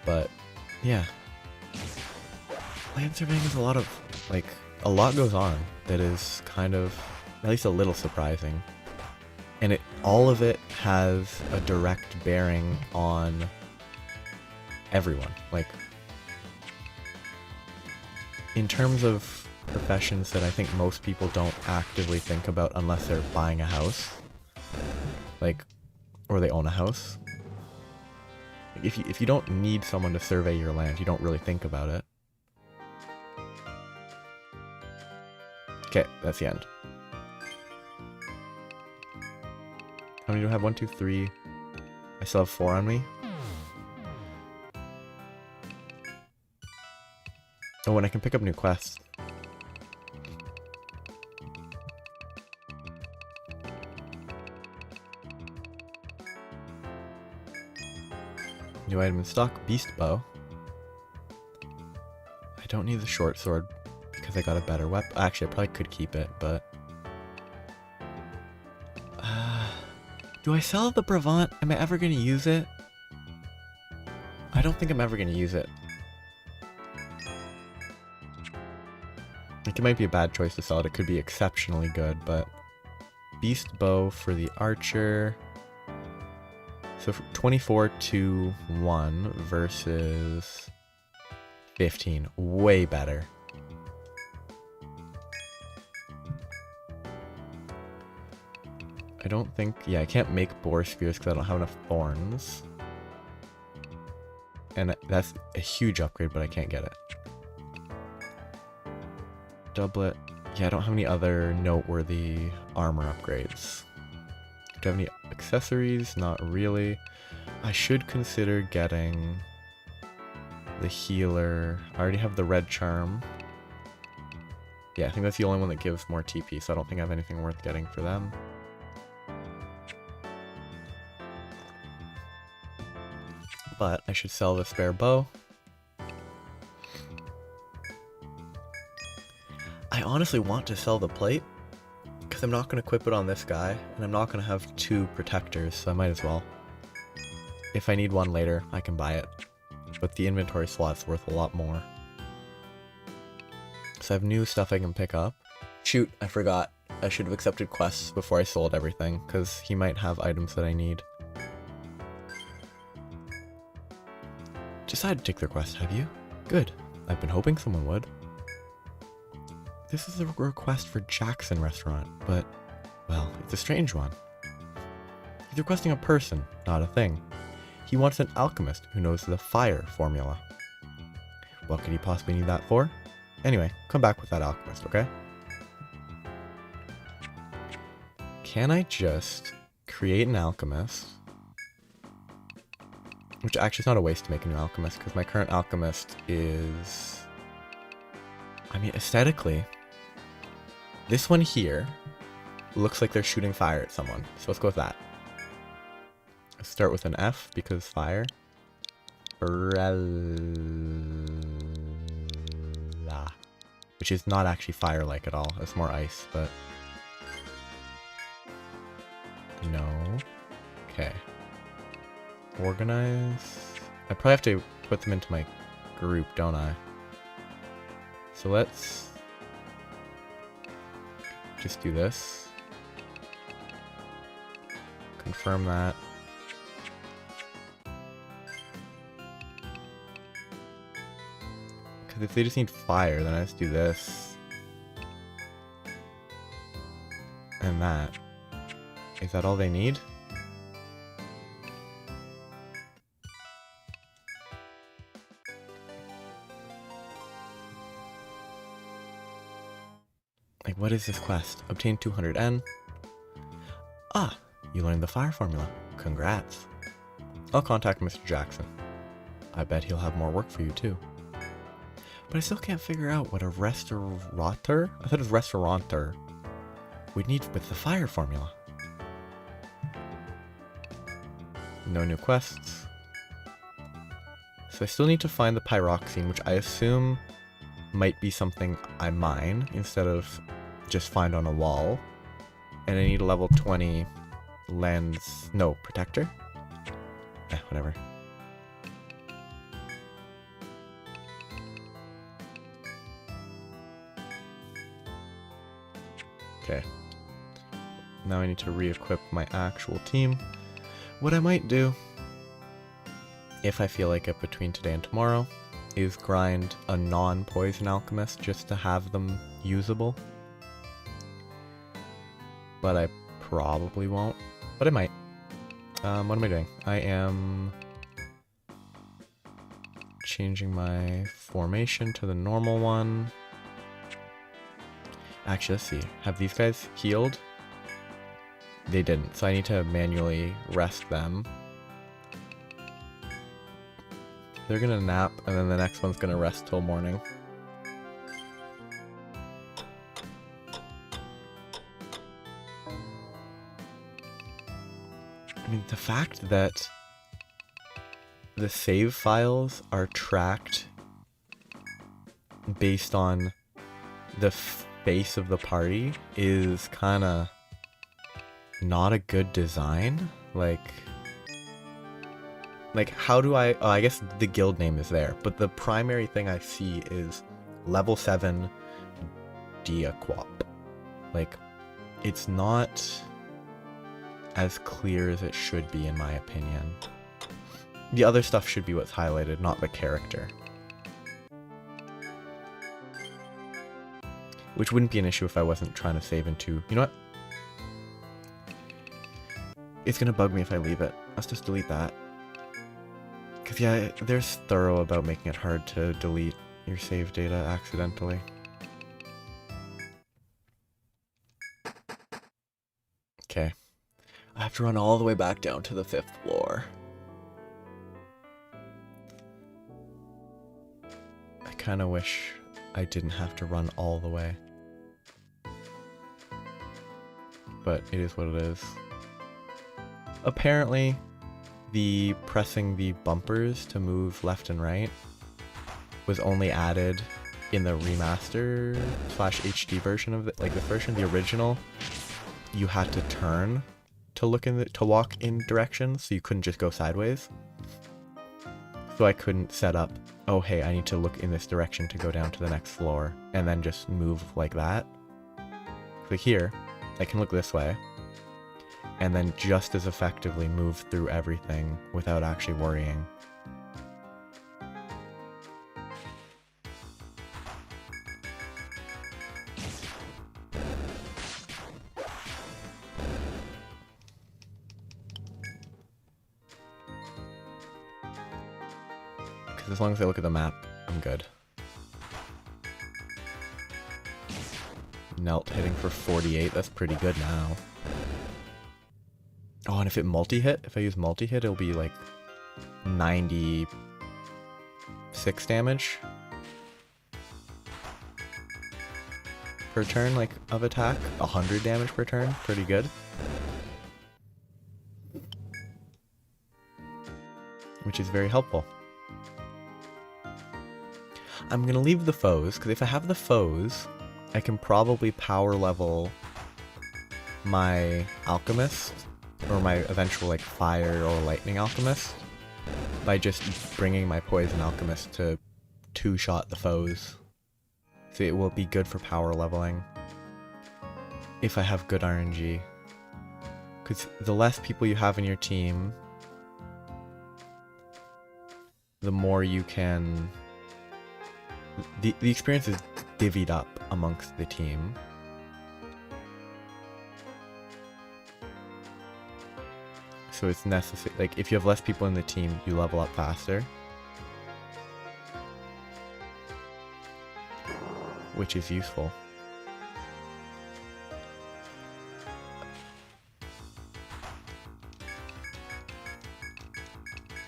But, yeah. Land surveying is a lot goes on that is kind of, at least a little surprising. And all of it has a direct bearing on everyone. Like, in terms of professions that I think most people don't actively think about unless they're buying a house, like, or they own a house. If you don't need someone to survey your land, you don't really think about it. Okay, that's the end. How many do I have? 1, 2, 3. I still have 4 on me. Oh, and I can pick up new quests. New item in stock, beast bow. I don't need the short sword because I got a better weapon. Actually, I probably could keep it, but... do I sell the Brevant? Am I ever going to use it? I don't think I'm ever going to use it. Like, it might be a bad choice to sell it. It could be exceptionally good, but... Beast bow for the archer. So 24 to 1 versus 15. Way better. I don't think... yeah, I can't make boar spears because I don't have enough thorns. And that's a huge upgrade, but I can't get it. Doublet. Yeah, I don't have any other noteworthy armor upgrades. Do I have any accessories? Not really. I should consider getting the healer. I already have the red charm. Yeah, I think that's the only one that gives more TP, so I don't think I have anything worth getting for them. But I should sell the spare bow. I honestly want to sell the plate, because I'm not going to equip it on this guy, and I'm not going to have 2 protectors, so I might as well. If I need one later, I can buy it. But the inventory slot's worth a lot more. So I have new stuff I can pick up. Shoot, I forgot. I should have accepted quests before I sold everything, because he might have items that I need. Decided to take their quest, have you? Good. I've been hoping someone would. This is a request for Jackson Restaurant, but, well, it's a strange one. He's requesting a person, not a thing. He wants an alchemist who knows the fire formula. What could he possibly need that for? Anyway, come back with that alchemist, okay? Can I just create an alchemist? Which actually is not a waste to make a new alchemist, because my current alchemist is... I mean, aesthetically, this one here looks like they're shooting fire at someone. So let's go with that. Let's start with an F, because fire. Which is not actually fire-like at all. It's more ice, but... no. Okay. Organize. I probably have to put them into my group, don't I? So let's just do this. Confirm that. Because if they just need fire, then I just do this. And that. Is that all they need? Like, what is this quest? Obtain 200N. Ah, you learned the fire formula. Congrats. I'll contact Mr. Jackson. I bet he'll have more work for you too. But I still can't figure out what a restaurateur? I thought it was restaurateur. We'd need with the fire formula. No new quests. So I still need to find the pyroxene, which I assume might be something I mine instead of just find on a wall. And I need a level 20 lens, no, protector? Whatever. Okay. Now I need to re-equip my actual team. What I might do, if I feel like it between today and tomorrow, is grind a non-poison alchemist just to have them usable. But I probably won't. But I might. What am I doing? I am changing my formation to the normal one. Actually, let's see. Have these guys healed? They didn't, so I need to manually rest them. They're gonna nap, and then the next one's gonna rest till morning. I mean, the fact that the save files are tracked based on the face of the party is kinda not a good design. Like how do I, oh, I guess the guild name is there, but the primary thing I see is level 7 Diaquap. Like, it's not as clear as it should be, in my opinion. The other stuff should be what's highlighted, not the character. Which wouldn't be an issue if I wasn't trying to save into... You know what? It's gonna bug me if I leave it. Let's just delete that. Because, yeah, they're thorough about making it hard to delete your save data accidentally. Okay. I have to run all the way back down to the 5th floor. I kind of wish I didn't have to run all the way. But it is what it is. Apparently, pressing the bumpers to move left and right was only added in the remaster / HD version of it. Like the version, the original, you had to turn to walk in directions, so you couldn't just go sideways. So I couldn't set up, oh hey, I need to look in this direction to go down to the next floor, and then just move like that. Like here, I can look this way, and then just as effectively move through everything without actually worrying. Because as long as I look at the map, I'm good. Knelt hitting for 48, that's pretty good now. Oh, and if it multi-hit, if I use multi-hit, it'll be like 96 damage per turn, like, of attack. 100 damage per turn, pretty good. Which is very helpful. I'm gonna leave the foes, because if I have the foes, I can probably power level my alchemist, or my eventual like fire or lightning alchemist, by just bringing my poison alchemist to two-shot the foes. So it will be good for power leveling if I have good RNG. Because the less people you have in your team, the more you can the experience is divvied up amongst the team. So it's necessary, like if you have less people in the team, you level up faster. Which is useful.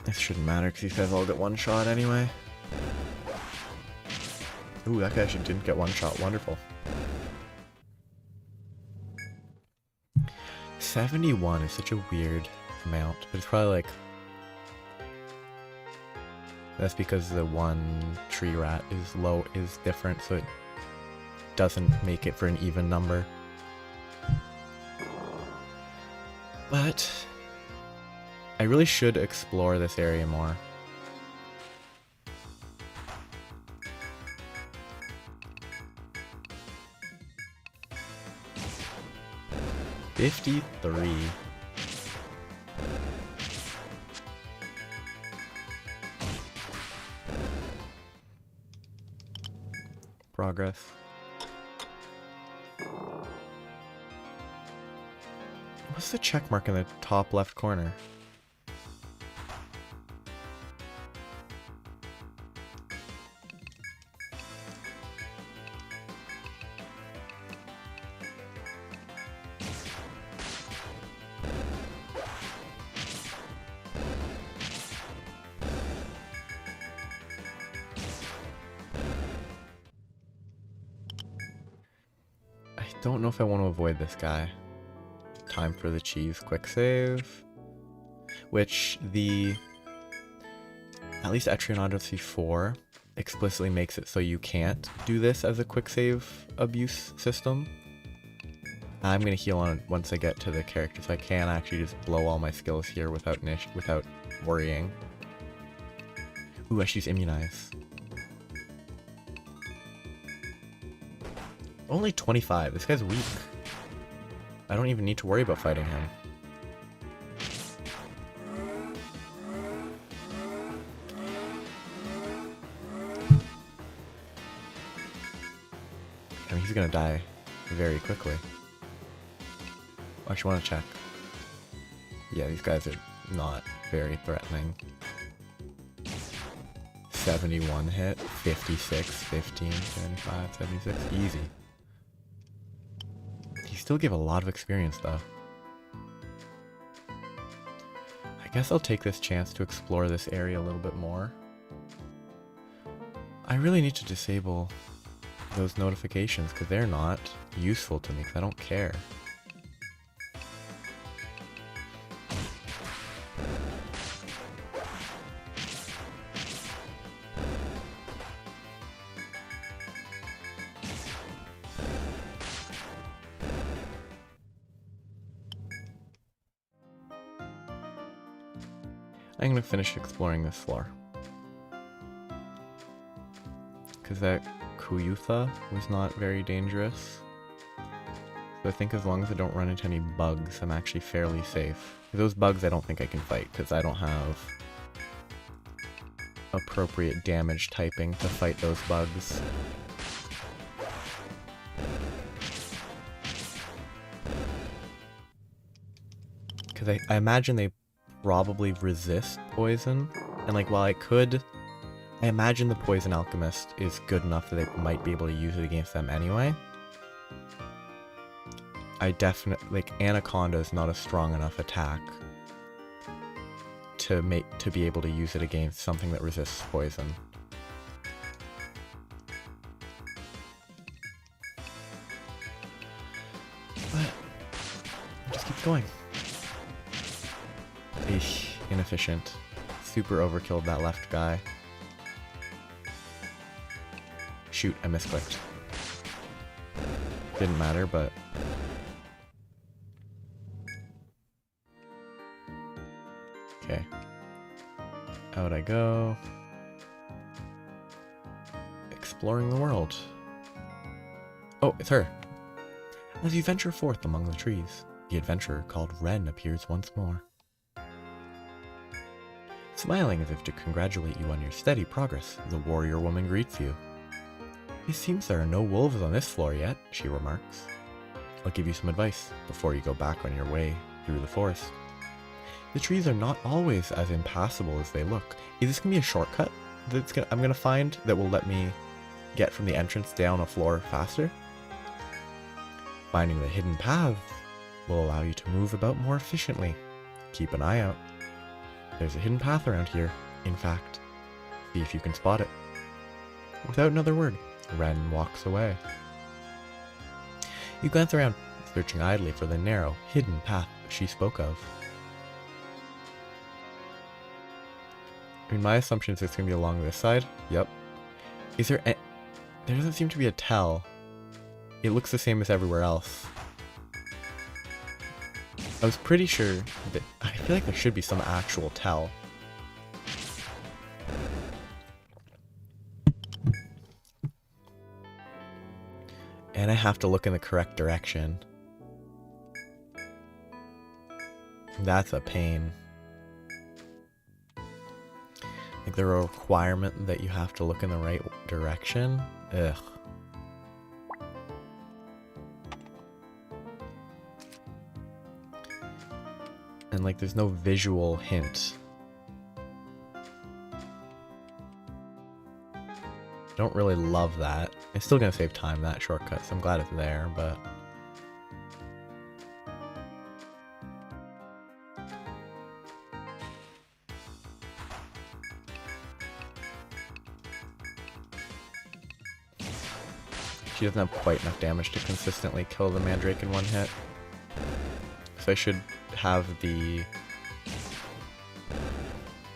This shouldn't matter because these guys all get one shot anyway. Ooh, that guy actually didn't get one shot. Wonderful. 71 is such a weird amount, but it's probably like... That's because the one tree rat is different, so it doesn't make it for an even number. But I really should explore this area more. $53. Progress. What's the check mark in the top left corner? I don't know if I want to avoid this guy. Time for the cheese quick save. Which at least Etrian Odyssey 4 explicitly makes it so you can't do this as a quick save abuse system. I'm gonna heal on it once I get to the character, so I can actually just blow all my skills here without worrying. Ooh, I should use Immunize. Only 25. This guy's weak. I don't even need to worry about fighting him. I mean, he's gonna die very quickly. I actually want to check. Yeah, these guys are not very threatening. 71 hit, 56, 15, 75, 76, easy. He still gave a lot of experience though. I guess I'll take this chance to explore this area a little bit more. I really need to disable those notifications because they're not useful to me because I don't care. I'm gonna finish exploring this floor. Because that Kuyutha was not very dangerous. So I think as long as I don't run into any bugs, I'm actually fairly safe. Those bugs I don't think I can fight, because I don't have appropriate damage typing to fight those bugs. Because I imagine they probably resist poison, and like while I imagine the poison alchemist is good enough that they might be able to use it against them anyway. I definitely, like, Anaconda is not a strong enough attack to be able to use it against something that resists poison. But just keep going. Eesh, inefficient. Super overkilled that left guy. Shoot, I misclicked. Didn't matter, but... Okay. Out I go. Exploring the world. Oh, it's her. As you venture forth among the trees, the adventurer called Ren appears once more. Smiling as if to congratulate you on your steady progress, the warrior woman greets you. It seems there are no wolves on this floor yet, she remarks. I'll give you some advice before you go back on your way through the forest. The trees are not always as impassable as they look. Is this gonna be a shortcut I'm gonna find that will let me get from the entrance down a floor faster? Finding the hidden paths will allow you to move about more efficiently. Keep an eye out. There's a hidden path around here, in fact. See if you can spot it. Without another word, Ren walks away. You glance around, searching idly for the narrow, hidden path she spoke of. I mean, my assumption is it's going to be along this side. Yep. Is there there doesn't seem to be a tell. It looks the same as everywhere else. I was pretty sure that... I feel like there should be some actual tell. And I have to look in the correct direction. That's a pain. Like, there a requirement that you have to look in the right direction? Ugh. And like, there's no visual hint. Don't really love that. It's still gonna save time, that shortcut, so I'm glad it's there, but... She doesn't have quite enough damage to consistently kill the Mandrake in one hit. So I should have the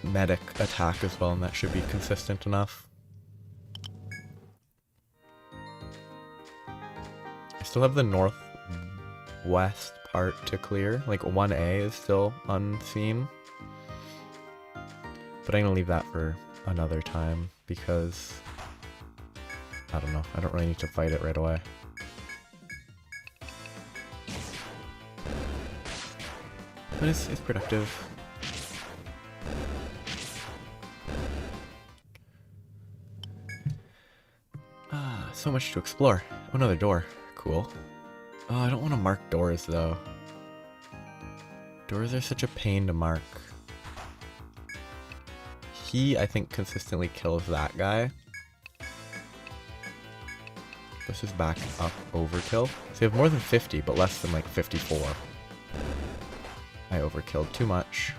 medic attack as well, and that should be consistent enough. I still have the northwest part to clear. Like, 1A is still unseen. But I'm gonna leave that for another time, because... I don't know, I don't really need to fight it right away. But it's productive. Ah, so much to explore. Oh, another door. Cool. Oh, I don't want to mark doors, though. Doors are such a pain to mark. He, I think, consistently kills that guy. This is back up overkill. So you have more than 50, but less than like 54. I overkilled too much.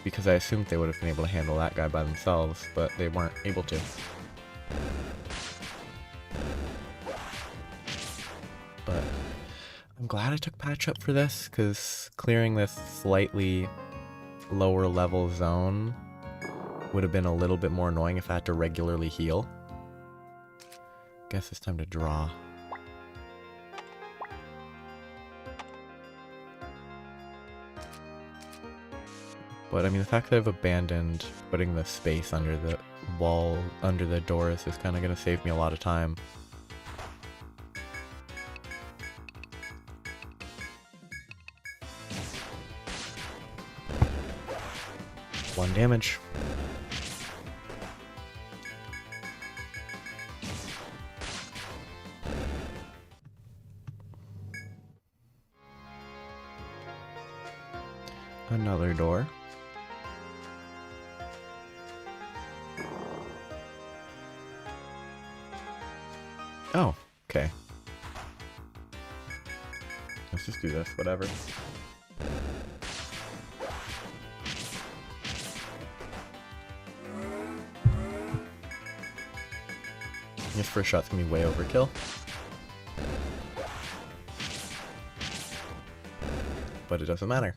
Because I assumed they would have been able to handle that guy by themselves, but they weren't able to. But I'm glad I took patch up for this, because clearing this slightly lower level zone would have been a little bit more annoying if I had to regularly heal. Guess it's time to draw. But I mean, the fact that I've abandoned putting the space under the wall, under the doors, is kind of going to save me a lot of time. One damage. Another door. Oh, okay. Let's just do this, whatever. This first shot's gonna be way overkill. But it doesn't matter.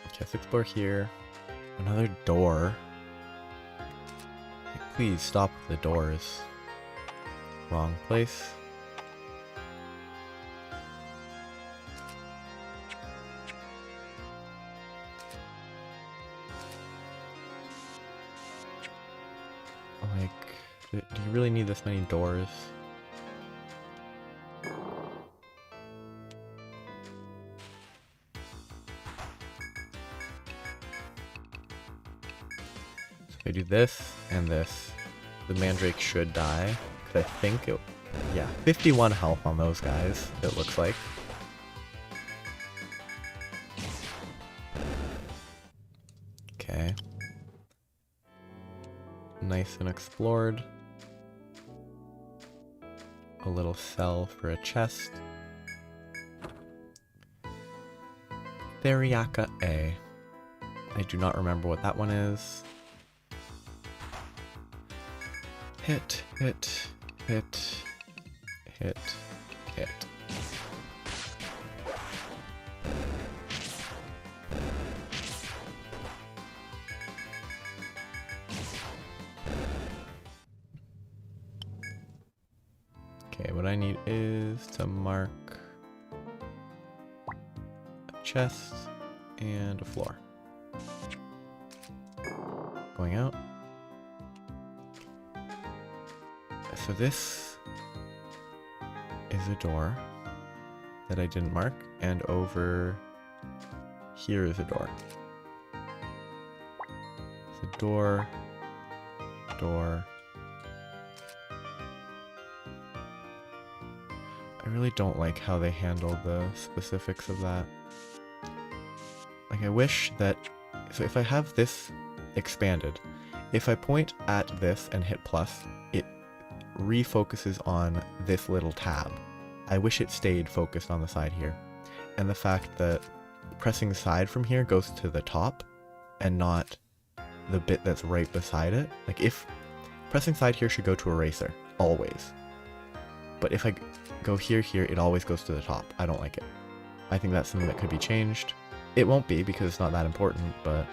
Okay, let's explore here. Another door. Hey, please stop with the doors. Wrong place. Like, do you really need this many doors? I do this. and this, the Mandrake should die. Because I think it... Yeah, 51 health on those guys, it looks like. Okay. Nice and explored. A little cell for a chest. Theriaca A. I do not remember what that one is. Hit, hit, hit, hit, hit. Okay, what I need is to mark a chest and a floor. Going out. So this is a door that I didn't mark, and over here is a door. So door, door. I really don't like how they handle the specifics of that. Like, I wish that... So if I have this expanded, if I point at this and hit plus, it refocuses on this little tab. I wish it stayed focused on the side here. And the fact that pressing side from here goes to the top and not the bit that's right beside it. Like, if pressing side here should go to eraser, always. But if I go here, it always goes to the top. I don't like it. I think that's something that could be changed. It won't be because it's not that important, but...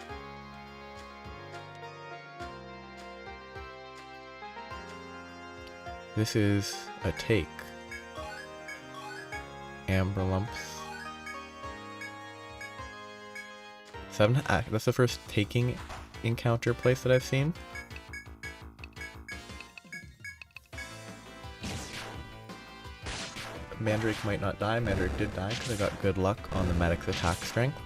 This is a take. Amber lumps. 7. That's the first taking encounter place that I've seen. Mandrake might not die. Mandrake did die because I got good luck on the medic's attack strength.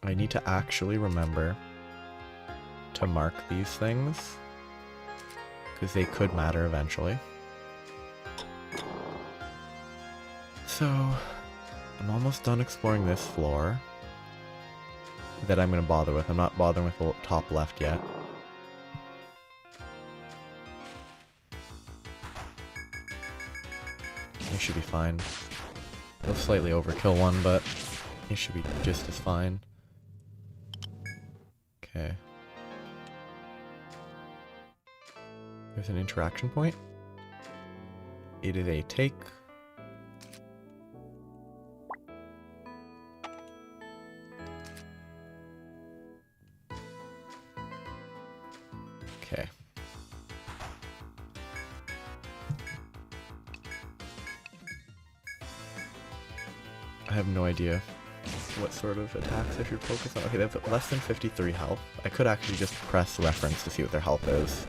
I need to actually remember to mark these things because they could matter eventually. So, I'm almost done exploring this floor that I'm going to bother with. I'm not bothering with the top left yet. It should be fine. It'll slightly overkill one, but it should be just as fine. Okay. There's an interaction point. It is a take. Okay. I have no idea what sort of attacks I should focus on. Okay, they have less than 53 health. I could actually just press reference to see what their health is.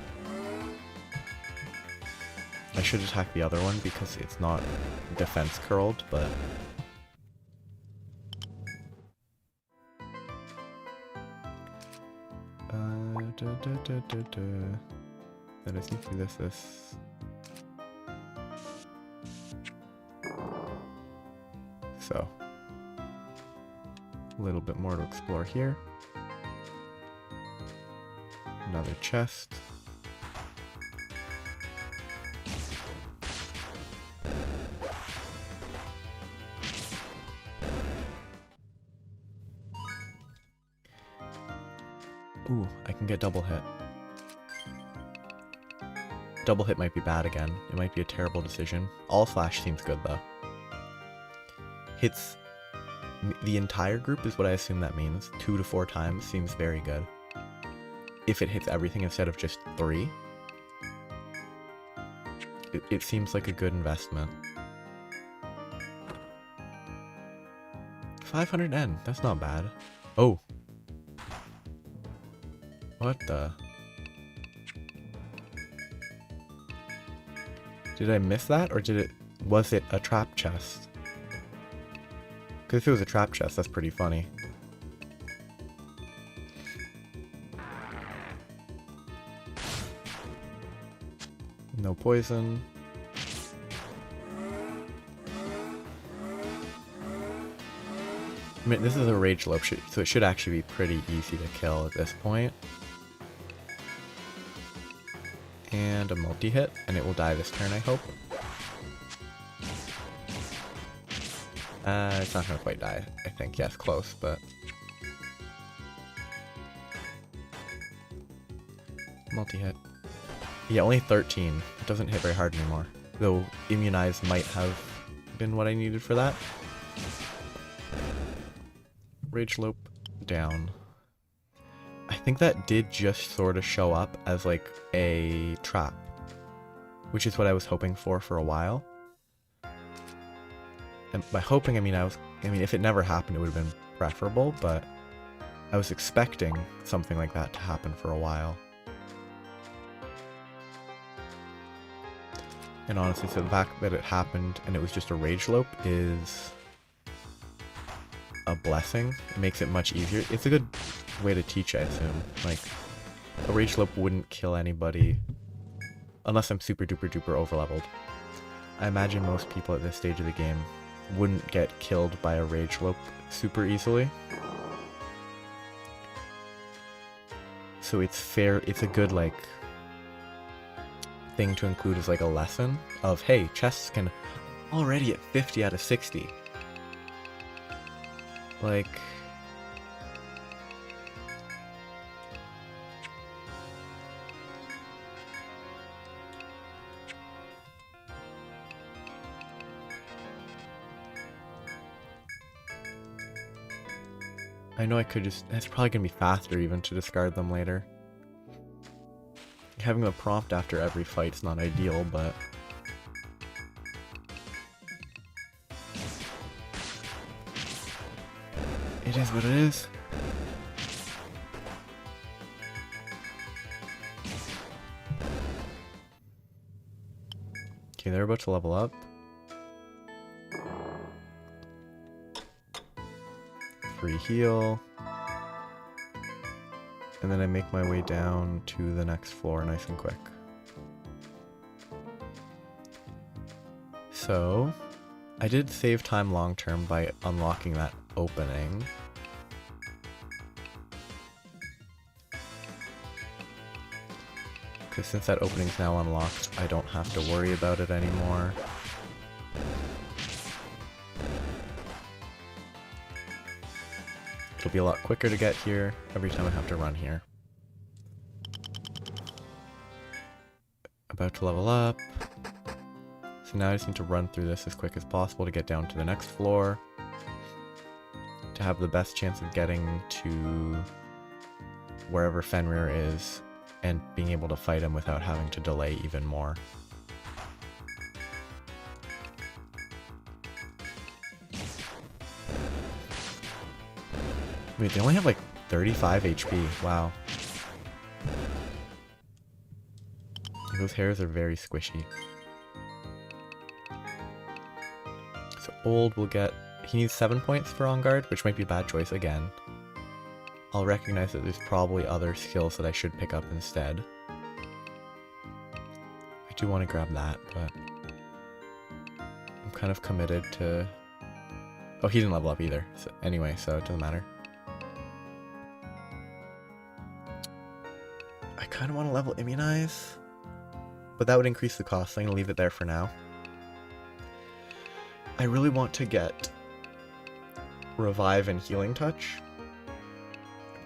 I should attack the other one because it's not defense curled, but... Then I need to do this. So, a little bit more to explore here. Another chest. Ooh, I can get double hit. Double hit might be bad again. It might be a terrible decision. All slash seems good though. Hits the entire group is what I assume that means. 2 to 4 times seems very good. If it hits everything instead of just 3, it seems like a good investment. 500 N, that's not bad. Oh. What the? Did I miss that, or was it a trap chest? Because if it was a trap chest, that's pretty funny. No poison. I mean, this is a Rage Lope, so it should actually be pretty easy to kill at this point. And a multi-hit, and it will die this turn, I hope. It's not gonna quite die, I think. Yes, close, but... multi-hit. Yeah, only 13. It doesn't hit very hard anymore. Though, Immunize might have been what I needed for that. Rage Lope down. I think that did just sort of show up as like a trap, which is what I was hoping for a while. And by hoping, I mean if it never happened, it would have been preferable, but I was expecting something like that to happen for a while. And honestly, so the fact that it happened and it was just a Rage Lope is a blessing. It makes it much easier. It's a good way to teach, I assume. Like, a Rage Lope wouldn't kill anybody unless I'm super duper duper overleveled. I imagine most people at this stage of the game wouldn't get killed by a Rage Lope super easily. So it's fair, it's a good, like, thing to include as like a lesson of, hey, chests can already at 50 out of 60. Like, I know I could just, it's probably gonna be faster even to discard them later. Having a prompt after every fight's not ideal, but it is what it is. Okay, they're about to level up. Free heal. And then I make my way down to the next floor nice and quick. So, I did save time long term by unlocking that opening. Because since that opening's now unlocked, I don't have to worry about it anymore. It'll be a lot quicker to get here every time I have to run here. About to level up. So now I just need to run through this as quick as possible to get down to the next floor. To have the best chance of getting to wherever Fenrir is and being able to fight him without having to delay even more. Wait, they only have like 35 HP. Wow. Those hairs are very squishy. So Old will get... He needs 7 points for On Guard, which might be a bad choice again. I'll recognize that there's probably other skills that I should pick up instead. I do want to grab that, but... I'm kind of committed to... Oh, he didn't level up either. So anyway, so it doesn't matter. I kind of want to level Immunize, but that would increase the cost, so I'm going to leave it there for now. I really want to get Revive and Healing Touch,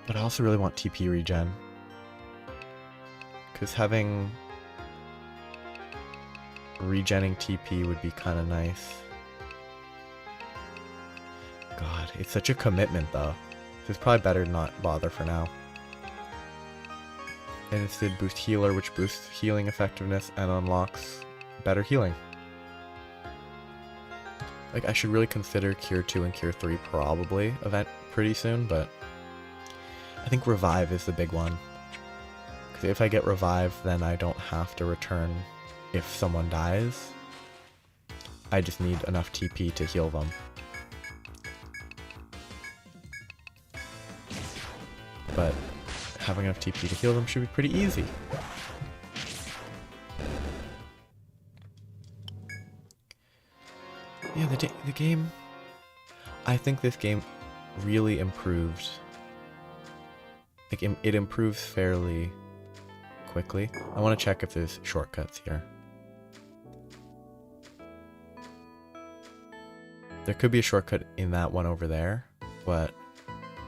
but I also really want TP regen, because having regenning TP would be kind of nice. God, it's such a commitment though, so it's probably better to not bother for now. And it did boost healer, which boosts healing effectiveness and unlocks better healing. Like, I should really consider Cure 2 and Cure 3 probably event pretty soon, but I think Revive is the big one. Because if I get Revive, then I don't have to return if someone dies. I just need enough TP to heal them. but having enough TP to heal them should be pretty easy. Yeah, the game... I think this game really improved. Like, it improves fairly quickly. I want to check if there's shortcuts here. There could be a shortcut in that one over there, but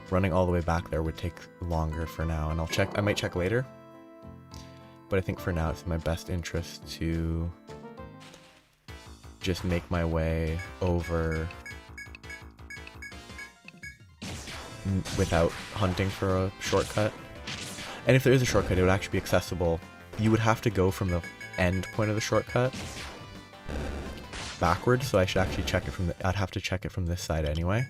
running all the way back there would take longer for now, and I might check later. But I think for now it's in my best interest to just make my way over without hunting for a shortcut. And if there is a shortcut, it would actually be accessible. You would have to go from the end point of the shortcut backwards, so I should actually check it from I'd have to check it from this side anyway.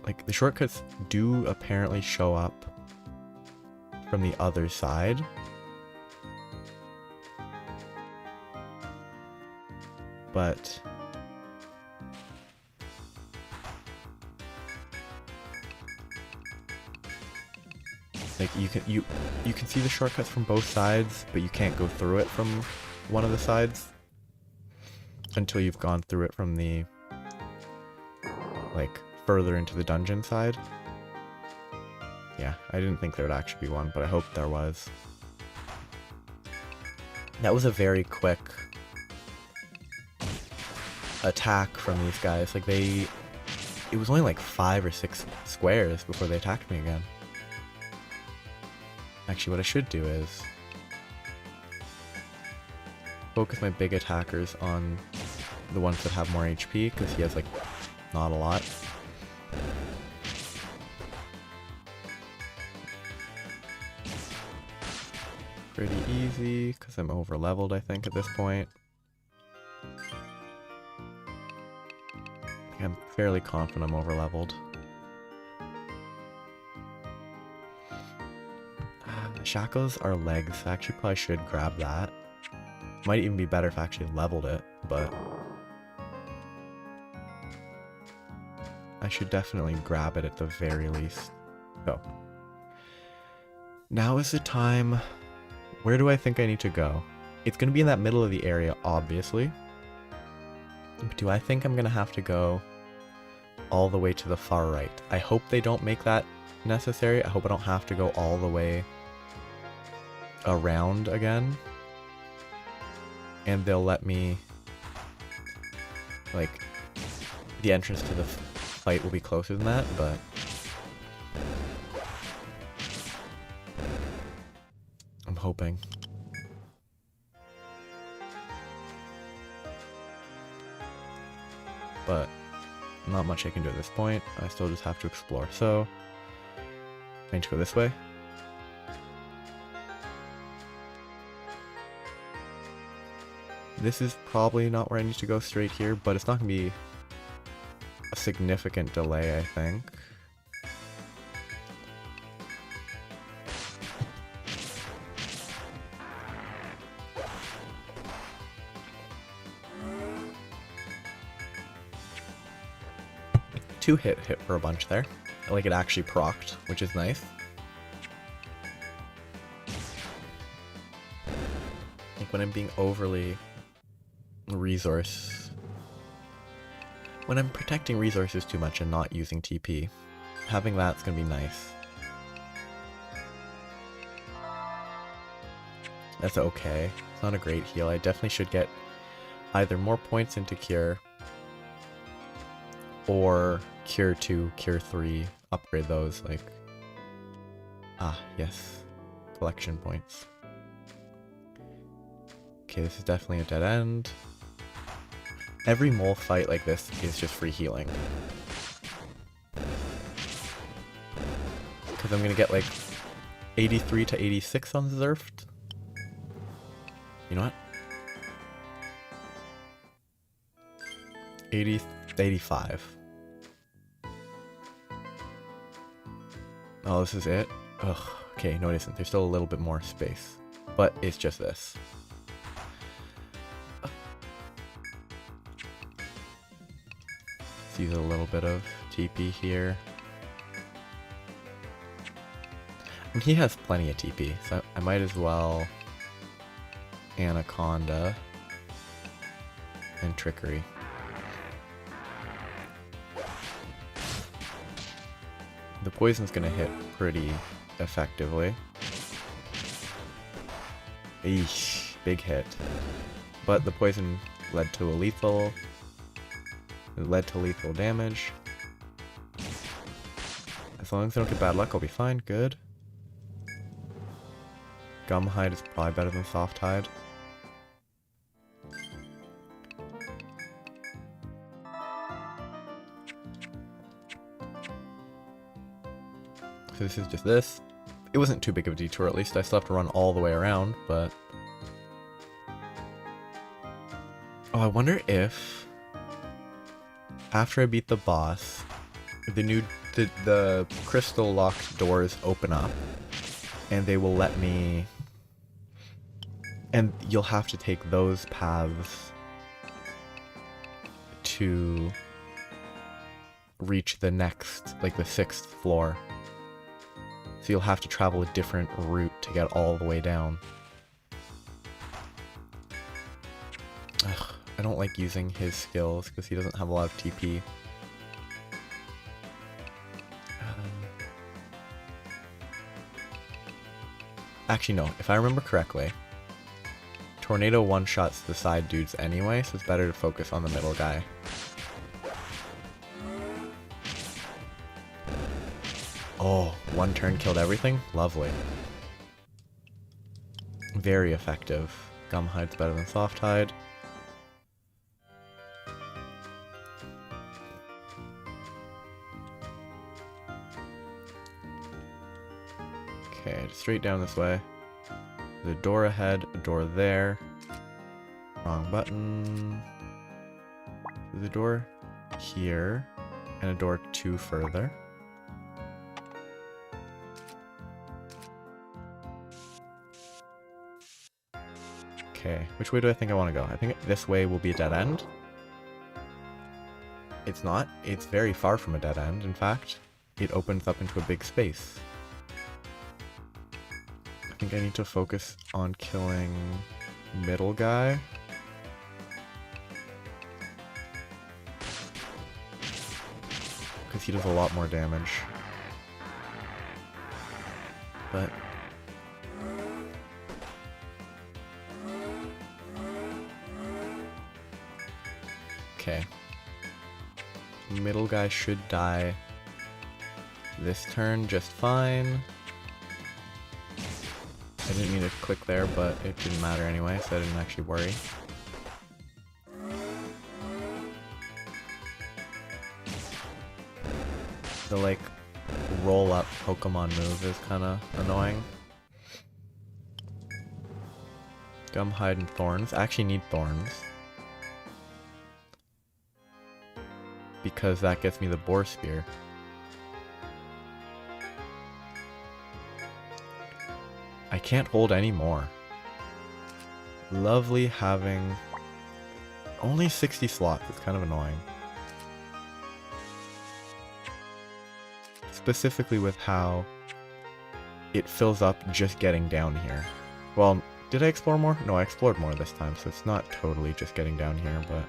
Like, the shortcuts do apparently show up from the other side. But like, you can see the shortcuts from both sides, but you can't go through it from one of the sides until you've gone through it from the, like, further into the dungeon side. Yeah, I didn't think there would actually be one, but I hope there was. That was a very quick attack from these guys. Like, it was only like 5 or 6 squares before they attacked me again. Actually, what I should do is focus my big attackers on the ones that have more HP, because he has, like, not a lot. Pretty easy, because I'm over leveled, I think, at this point. I'm fairly confident I'm over leveled. Shackles are legs. I actually probably should grab that. Might even be better if I actually leveled it, but I should definitely grab it at the very least. So, now is the time. Where do I think I need to go? It's going to be in that middle of the area, obviously. But do I think I'm going to have to go all the way to the far right? I hope they don't make that necessary. I hope I don't have to go all the way around again. And they'll let me, like, the entrance to the fight will be closer than that, but I'm hoping. But not much I can do at this point. I still just have to explore. So I need to go this way. This is probably not where I need to go straight here, but it's not going to be a significant delay, I think. Two hit for a bunch there. Like, it actually procced, which is nice. Like, when I'm being overly when I'm protecting resources too much and not using TP, having that's gonna be nice. That's okay. It's not a great heal. I definitely should get either more points into Cure or Cure 2, Cure 3, upgrade those, like... Ah, yes. Collection points. Okay, this is definitely a dead end. Every mole fight like this is just free healing. Because I'm gonna get like 83 to 86 on Zerft. You know what? 85. Oh, this is it? Ugh. Okay, no it isn't. There's still a little bit more space. But it's just this. Let's use a little bit of TP here. And he has plenty of TP, so I might as well Anaconda and Trickery. The poison's gonna hit pretty effectively. Eesh, big hit. But the poison led to a lethal. It led to lethal damage. As long as I don't get bad luck, I'll be fine. Good. Gum Hide is probably better than Soft Hide. So this is just this. It wasn't too big of a detour, at least. I still have to run all the way around, but... Oh, I wonder if... after I beat the boss, the crystal locked doors open up, and they will let me... And you'll have to take those paths to reach the next, like the 6th floor. So you'll have to travel a different route to get all the way down. Ugh, I don't like using his skills because he doesn't have a lot of TP. Actually, no. If I remember correctly, Tornado one-shots the side dudes anyway, so it's better to focus on the middle guy. Oh, one turn killed everything? Lovely. Very effective. Gum Hide's better than Soft Hide. Okay, straight down this way. There's a door ahead, a door there. Wrong button. There's a door here, and a door 2 further. Okay, which way do I think I want to go? I think this way will be a dead end. It's not. It's very far from a dead end, in fact. It opens up into a big space. I think I need to focus on killing middle guy. Because he does a lot more damage. But... okay. Middle guy should die this turn just fine. I didn't mean to click there, but it didn't matter anyway, so I didn't actually worry. The, like, roll-up Pokemon move is kinda annoying. Gum Hide and Thorns. I actually need Thorns. Because that gets me the Boar Spear. I can't hold any more. Lovely having only 60 slots. It's kind of annoying. Specifically with how it fills up just getting down here. Well, did I explore more? No, I explored more this time, so it's not totally just getting down here, but...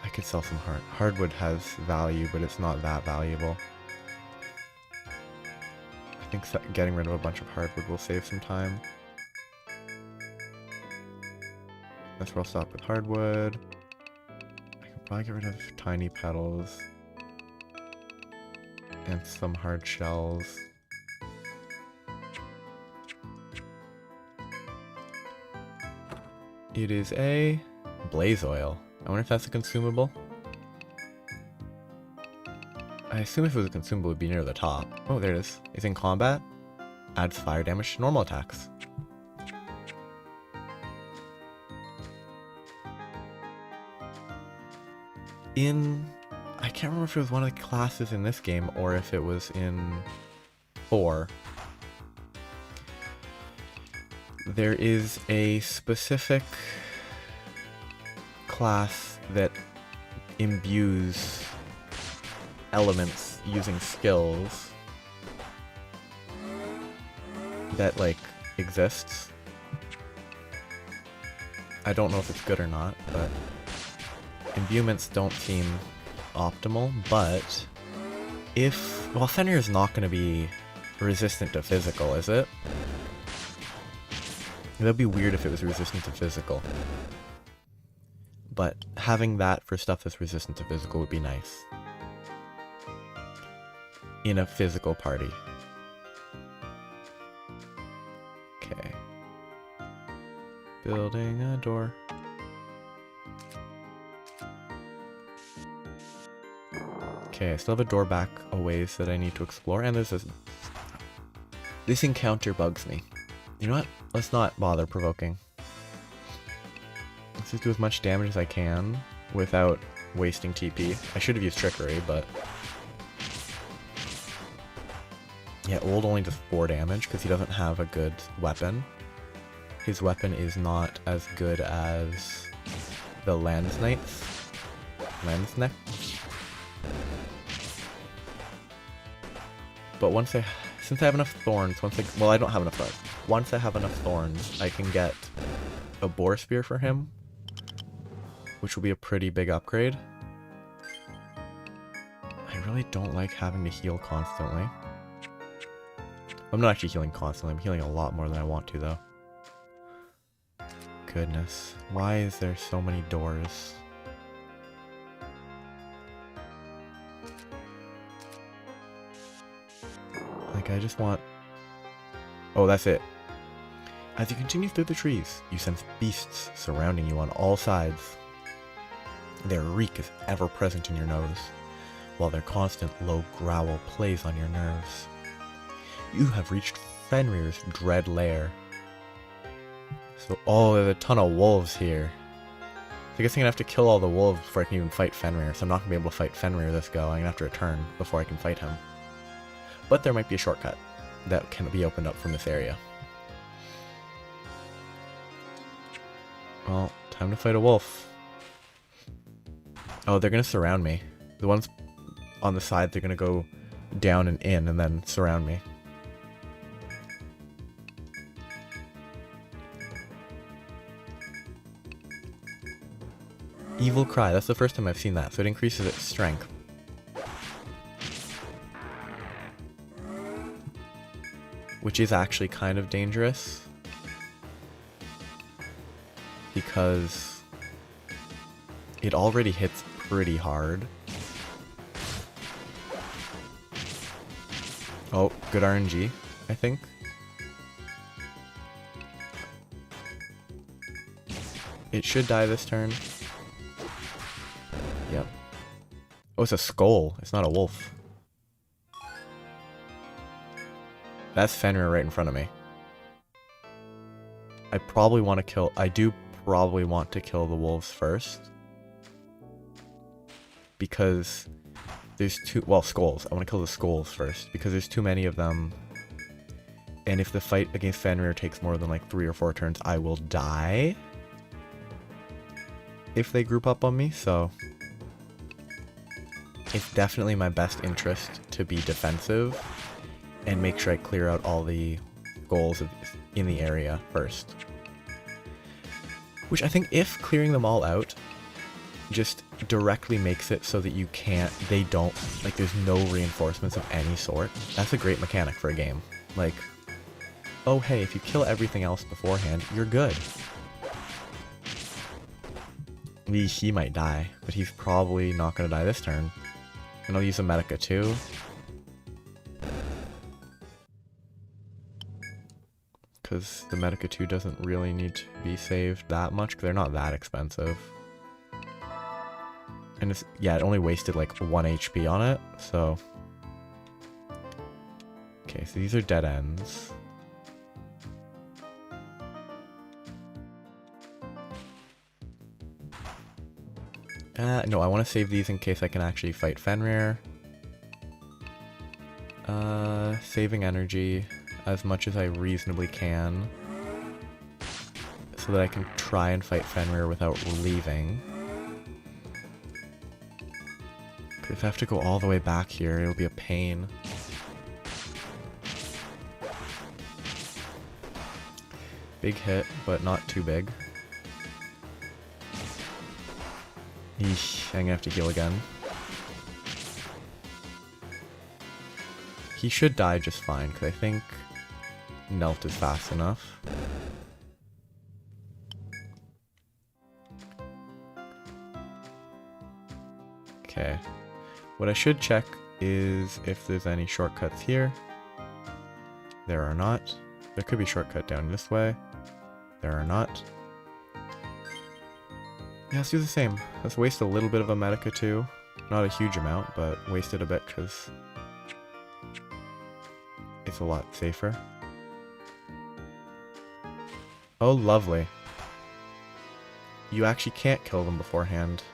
I could sell some hardwood has value, but it's not that valuable. I think getting rid of a bunch of hardwood will save some time. That's where I'll stop with hardwood. I can probably get rid of tiny petals. And some hard shells. It is a blaze oil. I wonder if that's a consumable. I assume if it was a consumable, it would be near the top. Oh, there it is. It's in combat. Adds fire damage to normal attacks. I can't remember if it was one of the classes in this game or if it was in 4. there is a specific class that imbues elements using skills that, like, exists. I don't know if it's good or not, but imbuements don't seem optimal, but if... Well, Fenrir is not going to be resistant to physical, is it? That'd be weird if it was resistant to physical. But having that for stuff that's resistant to physical would be nice. In a physical party. Okay. Building a door. Okay, I still have a door back a ways that I need to explore, and there's this... This encounter bugs me. You know what? Let's not bother provoking. Let's just do as much damage as I can without wasting TP. I should have used Trickery, but... Yeah, Old only does 4 damage because he doesn't have a good weapon. His weapon is not as good as the Lens Knight's. Lens Knight. But once since I have enough thorns, well, I don't have enough thorns. Once I have enough thorns, I can get a Boar Spear for him, which will be a pretty big upgrade. I really don't like having to heal constantly. I'm not actually healing constantly, I'm healing a lot more than I want to, though. Goodness, why is there so many doors? Like, I just want... Oh, that's it. As you continue through the trees, you sense beasts surrounding you on all sides. Their reek is ever present in your nose, while their constant low growl plays on your nerves. You have reached Fenrir's dread lair. So, oh, there's a ton of wolves here. So I guess I'm gonna have to kill all the wolves before I can even fight Fenrir, so I'm not gonna be able to fight Fenrir this go. I'm gonna have to return before I can fight him. But there might be a shortcut that can be opened up from this area. Well, time to fight a wolf. Oh, they're gonna surround me. The ones on the side, they're gonna go down and in and then surround me. Evil Cry, that's the first time I've seen that, so it increases its strength. Which is actually kind of dangerous. Because it already hits pretty hard. Oh, good RNG, I think. It should die this turn. Yep. Oh, it's a skull. It's not a wolf. That's Fenrir right in front of me. I probably want to kill... I do probably want to kill the wolves first. Because there's too... Well, skulls. I want to kill the skulls first. Because there's too many of them. And if the fight against Fenrir takes more than like 3 or 4 turns, I will die. If they group up on me, so... It's definitely my best interest to be defensive and make sure I clear out all the goals in the area first. Which I think if clearing them all out just directly makes it so that you can't, they don't, like there's no reinforcements of any sort, that's a great mechanic for a game. Like, oh hey, if you kill everything else beforehand, you're good. He might die, but he's probably not going to die this turn. And I'll use a Medica too. Because the Medica 2 doesn't really need to be saved that much, because they're not that expensive. And it's, yeah, it only wasted like 1 HP on it, so... Okay, so these are dead ends. No, I want to save these in case I can actually fight Fenrir. Saving energy as much as I reasonably can. so that I can try and fight Fenrir without leaving. If I have to go all the way back here, it'll be a pain. Big hit, but not too big. Eesh, I'm gonna have to heal again. He should die just fine, because I think Nelt is fast enough. Okay. What I should check is if there's any shortcuts here. There are not. There could be a shortcut down this way. There are not. Yeah, let's do the same. Let's waste a little bit of a Medica too. Not a huge amount, but waste it a bit because it's a lot safer. Oh, lovely. You actually can't kill them beforehand.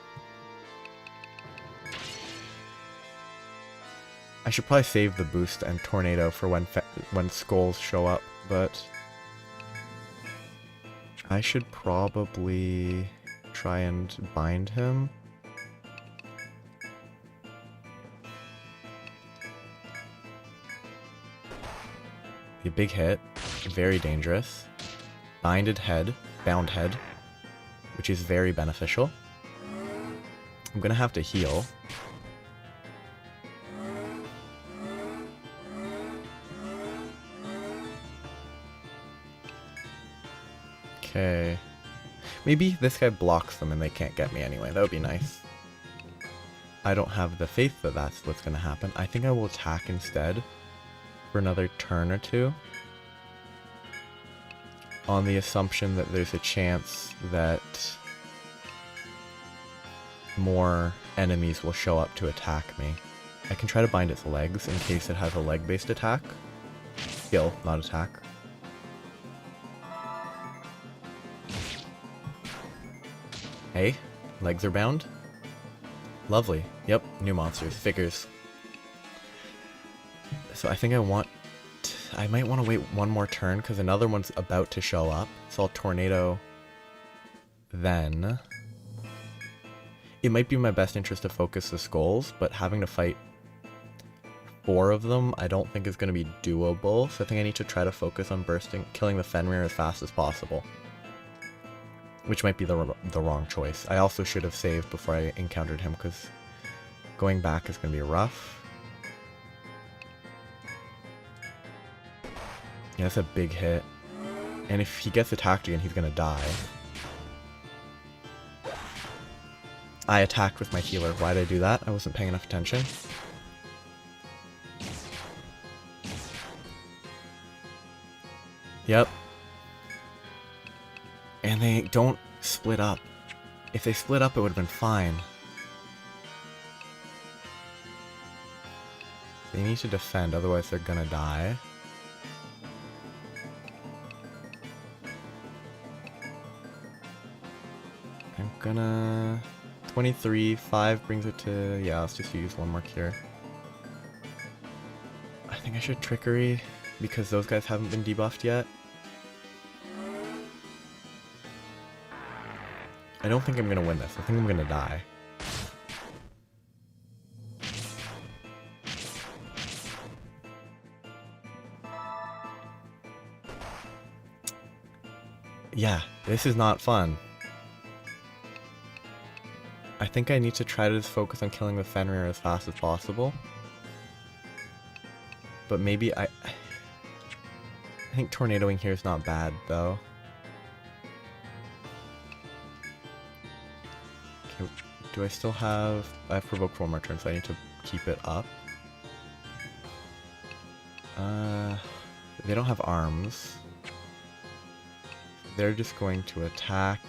I should probably save the boost and tornado for when skulls show up, but I should probably try and bind him. Be a big hit, very dangerous. Bound head, which is very beneficial. I'm gonna have to heal. Okay. Maybe this guy blocks them and they can't get me anyway. That would be nice. I don't have the faith that that's what's going to happen. I think I will attack instead for another turn or two. On the assumption that there's a chance that more enemies will show up to attack me. I can try to bind its legs in case it has a leg-based attack. Skill, not attack. Hey, legs are bound. Lovely. Yep, new monsters. Figures. So I think I might want to wait one more turn because another one's about to show up. So I'll tornado then. It might be in my best interest to focus the skulls, but having to fight 4 of them I don't think is going to be doable. So I think I need to try to focus on killing the Fenrir as fast as possible. Which might be the wrong choice. I also should have saved before I encountered him, because going back is going to be rough. Yeah, that's a big hit. And if he gets attacked again, he's going to die. I attacked with my healer. Why did I do that? I wasn't paying enough attention. Yep. And they don't split up. If they split up, it would have been fine. They need to defend, otherwise they're gonna die. I'm gonna... 23, 5 brings it to... Yeah, let's just use one more cure. I think I should Trickery, because those guys haven't been debuffed yet. I don't think I'm gonna win this. I think I'm gonna die. Yeah, this is not fun. I think I need to try to just focus on killing the Fenrir as fast as possible. But maybe I think tornadoing here is not bad, though. Okay, do I still have... I've provoked one more turn, so I need to keep it up. They don't have arms. They're just going to attack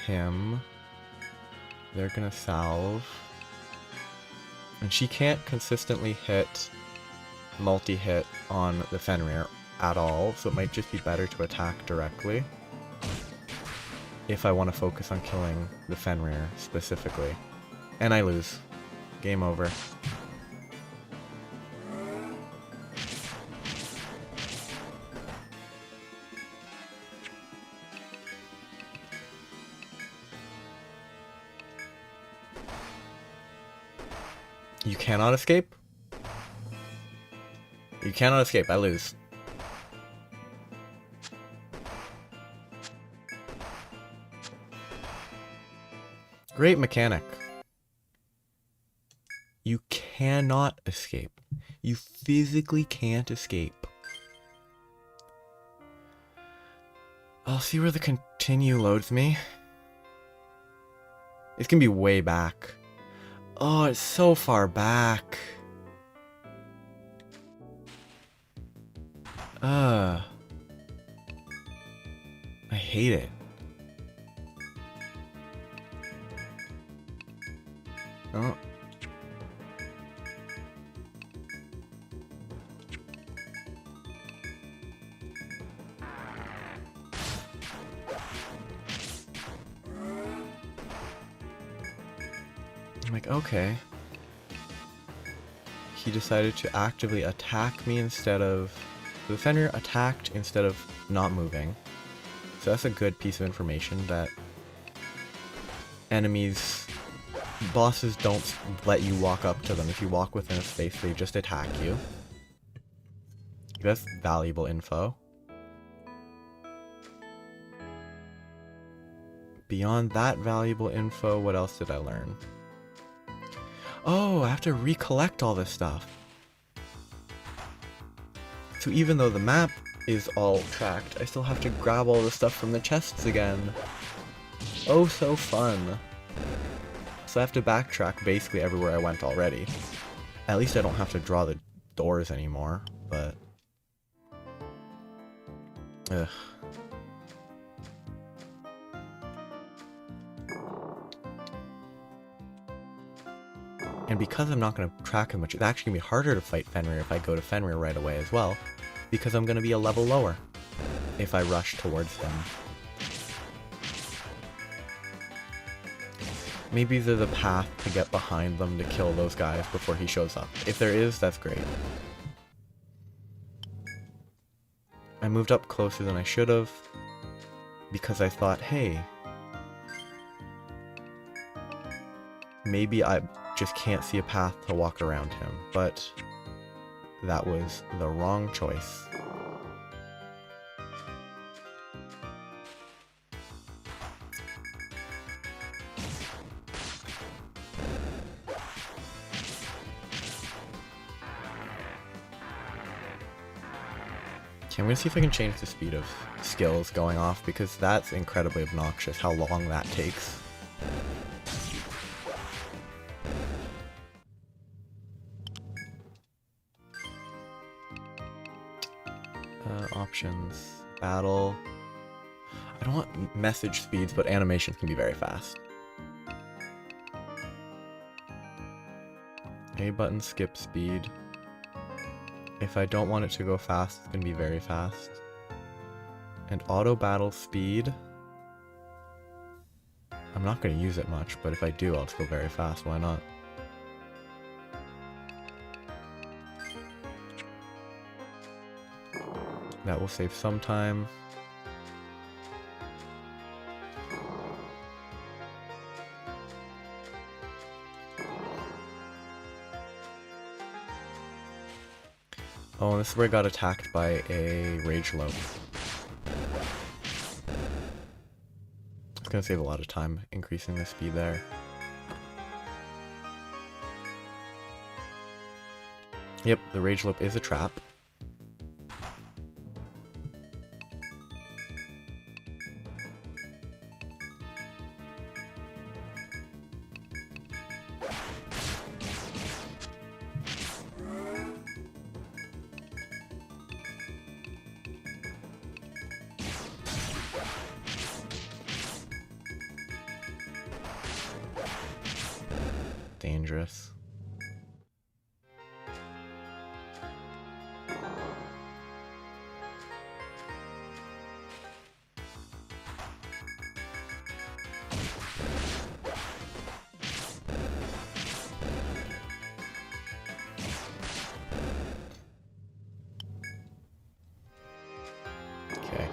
him. They're gonna salve. And she can't consistently hit multi-hit on the Fenrir at all, so it might just be better to attack directly if I want to focus on killing the Fenrir specifically. And I lose. Game over. You cannot escape? You cannot escape, I lose. Great mechanic. You cannot escape. You physically can't escape. I'll see where the continue loads me. It's gonna be way back. Oh, it's so far back. I hate it. Oh. I'm like, okay. He decided to actively attack me instead of... The Fenrir attacked instead of not moving. So that's a good piece of information that enemies... Bosses don't let you walk up to them. If you walk within a space, they just attack you. That's valuable info. Beyond that valuable info, what else did I learn? Oh, I have to recollect all this stuff. So even though the map is all tracked, I still have to grab all the stuff from the chests again. Oh, so fun. So I have to backtrack basically everywhere I went already. At least I don't have to draw the doors anymore, but... Ugh. And because I'm not going to track him much, it's actually going to be harder to fight Fenrir if I go to Fenrir right away as well, because I'm going to be a level lower if I rush towards him. Maybe there's a path to get behind them to kill those guys before he shows up. If there is, that's great. I moved up closer than I should have, because I thought, hey, maybe I just can't see a path to walk around him, but that was the wrong choice. Okay, I'm gonna see if I can change the speed of skills going off, because that's incredibly obnoxious how long that takes. Options. Battle. I don't want message speeds, but animations can be very fast. A button skip speed. If I don't want it to go fast, it's going to be very fast. And auto battle speed. I'm not going to use it much, but if I do, I'll just go very fast. Why not? That will save some time. Oh, and this is where I got attacked by a rage lope. It's gonna save a lot of time increasing the speed there. Yep, the rage lope is a trap. Dangerous. Okay.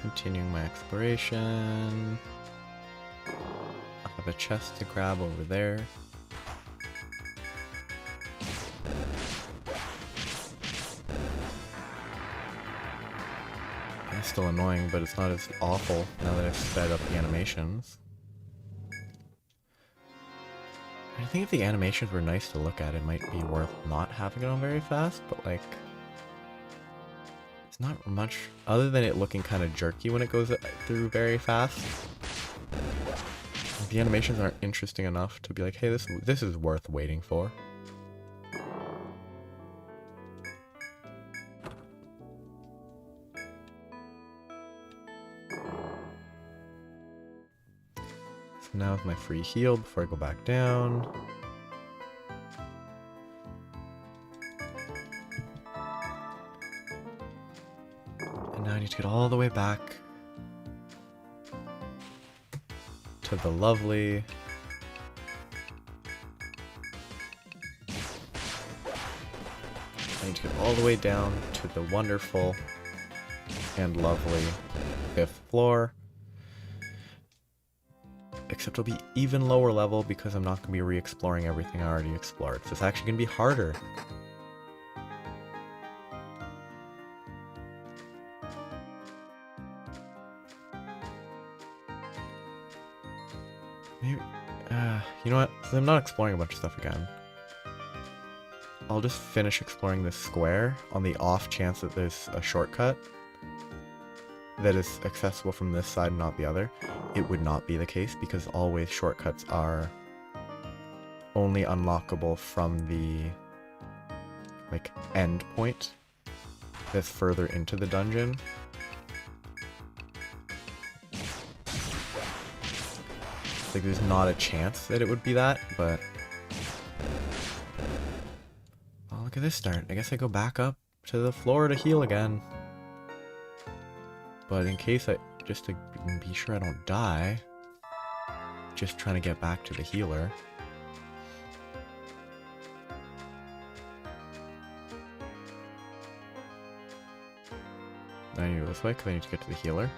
Continuing my exploration. I have a chest to grab over there. It's still annoying, but it's not as awful now that I've sped up the animations. I think if the animations were nice to look at, it might be worth not having it on very fast, but like... It's not much, other than it looking kind of jerky when it goes through very fast. The animations aren't interesting enough to be like, hey, this is worth waiting for. So now with my free heal before I go back down. And now I need to get all the way back to the lovely... I need to get all the way down to the wonderful and lovely 5th floor. Except it'll be even lower level because I'm not going to be re-exploring everything I already explored. So it's actually going to be harder. Maybe, you know what? Since I'm not exploring a bunch of stuff again, I'll just finish exploring this square on the off chance that there's a shortcut that is accessible from this side and not the other. It would not be the case because always shortcuts are only unlockable from the like end point that's further into the dungeon. Like there's not a chance that it would be that, but oh, look at this start. I guess I go back up to the floor to heal again. But in case just to be sure I don't die, just trying to get back to the healer. I need to go this way because I need to get to the healer.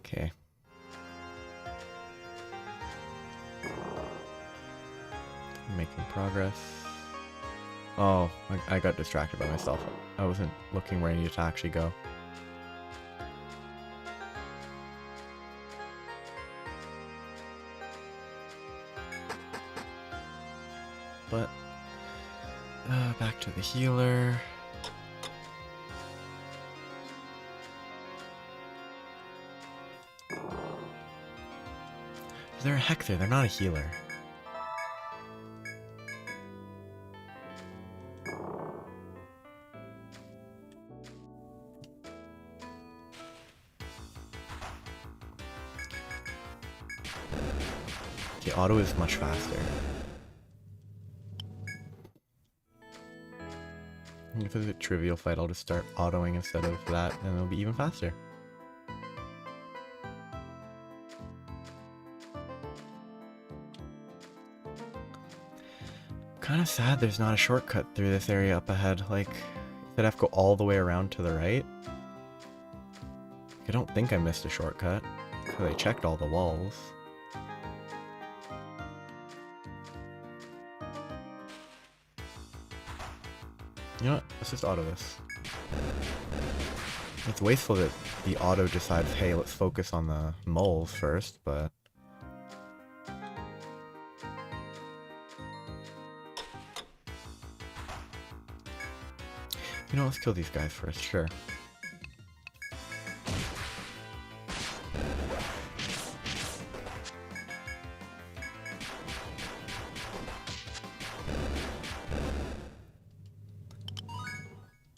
Okay. Making progress. Oh, I got distracted by myself. I wasn't looking where I needed to actually go. But, back to the healer. They're a Hector, they're not a healer. The auto is much faster. If it's a trivial fight, I'll just start autoing instead of that, and it'll be even faster. Kind of sad there's not a shortcut through this area up ahead, like, I'd have to go all the way around to the right. I don't think I missed a shortcut, because I checked all the walls. You know what? Let's just auto this. It's wasteful that the auto decides, hey, let's focus on the moles first, but... You know, let's kill these guys first, sure.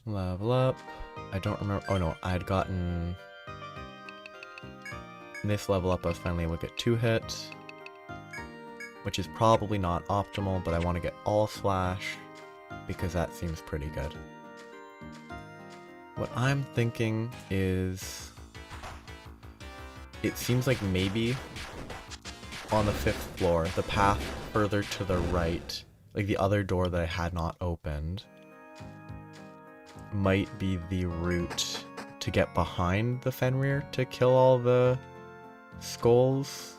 Level up. I don't remember. Oh no, I had gotten this level up. I was finally able to get 2 hits, which is probably not optimal, but I want to get all slash because that seems pretty good. What I'm thinking is, it seems like maybe on the 5th floor, the path further to the right, like the other door that I had not opened, might be the route to get behind the Fenrir to kill all the skulls.